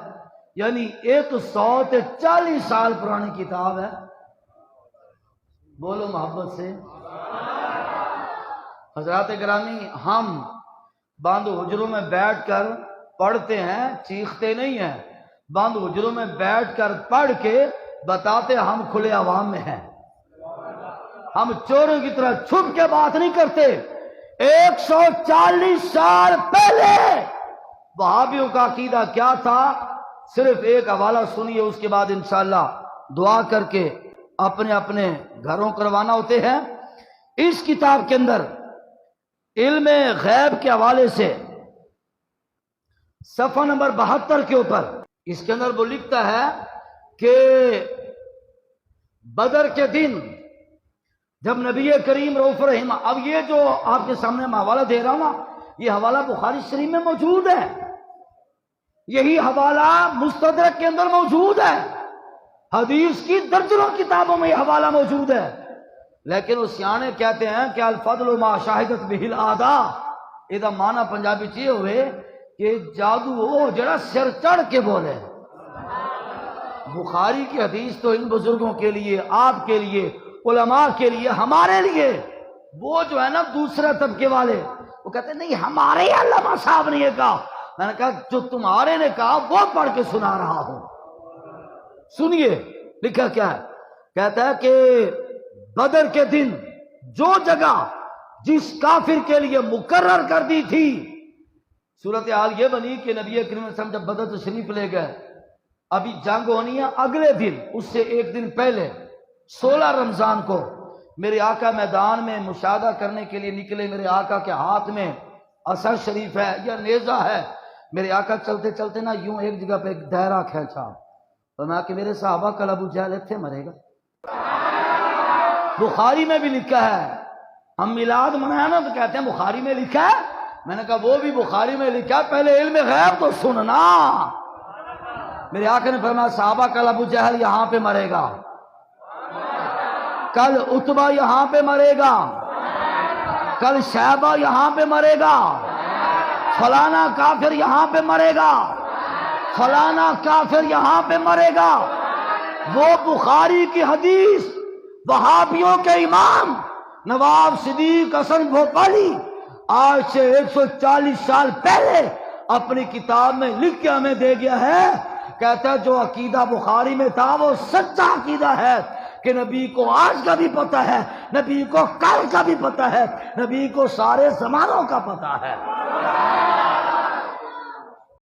یعنی 140 سال پرانی کتاب ہے۔ بولو محبت سے حضرات گرامی، ہم بند حجروں میں بیٹھ کر پڑھتے ہیں، چیختے نہیں ہیں، بند حجروں میں بیٹھ کر پڑھ کے بتاتے ہم کھلے عوام میں ہیں، ہم چوروں کی طرح چھپ کے بات نہیں کرتے۔ 140 سال پہلے وہابیوں کا عقیدہ کیا تھا؟ صرف ایک حوالہ سنیے، اس کے بعد انشاءاللہ دعا کر کے اپنے اپنے گھروں کو روانہ ہوتے ہیں۔ اس کتاب کے اندر علم غیب کے حوالے سے صفحہ نمبر 72 کے اوپر اس کے اندر وہ لکھتا ہے کہ بدر کے دن جب نبی کریم رؤوف رحیم، اب یہ جو آپ کے سامنے میں حوالہ دے رہا ہوں نا، یہ حوالہ بخاری شریف میں موجود ہے، یہی حوالہ مستدرک کے اندر موجود ہے، حدیث کی درجنوں کتابوں میں یہ حوالہ موجود ہے، لیکن وہ سیانے کہتے ہیں کہ الفضل ما شاہدت بہ الاعداء، یہ معنی پنجابی چاہیے ہوئے کہ جادو وہ جڑا سر چڑھ کے بولے۔ بخاری کی حدیث تو ان بزرگوں کے لیے، آپ کے لیے، علماء کے لیے، ہمارے لیے، وہ جو ہے نا دوسرے طبقے والے وہ کہتے ہیں نہیں ہمارے علامہ صاحب نے یہ کہا، میں نے کہا جو تمہارے نے کہا وہ پڑھ کے سنا رہا ہوں۔ سنیے لکھا کیا ہے، کہتا ہے کہ بدر کے دن جو جگہ جس کافر کے لیے مقرر کر دی تھی، صورتحال یہ بنی کہ نبی کریم صلی اللہ علیہ وسلم جب بدر تشریف لے گئے، ابھی جنگ ہونی ہے اگلے دن، اس سے ایک دن پہلے 16 رمضان کو میرے آقا میدان میں مشاہدہ کرنے کے لیے نکلے، میرے آقا کے ہاتھ میں عصا شریف ہے یا نیزہ ہے، میرے آقا چلتے چلتے نا یوں ایک جگہ پہ ایک دائرہ کھینچا، تو میں کہ میرے صحابہ کل ابو جہل تھے مرے گا، بخاری میں بھی لکھا ہے، ہم میلاد منایا نا تو کہتے ہیں بخاری میں لکھا ہے، میں نے کہا وہ بھی بخاری میں لکھا ہے، پہلے علم غیب تو سننا۔ میرے آقا نے فرمایا صحابہ کل ابو جہل یہاں پہ مرے گا، کل عتبہ یہاں پہ مرے گا، کل شیبہ یہاں پہ مرے گا، فلانا کافر یہاں پہ مرے گا، فلانا کافر یہاں پہ مرے گا۔ وہ بخاری کی حدیث وہابیوں کے امام نواب صدیق حسن بھوپالی آج سے 140 سال پہلے اپنی کتاب میں لکھ کے ہمیں دے گیا ہے، کہتا ہے جو عقیدہ بخاری میں تھا وہ سچا عقیدہ ہے کہ نبی کو آج کا بھی پتہ ہے، نبی کو کل کا بھی پتہ ہے، نبی کو سارے زمانوں کا پتہ ہے۔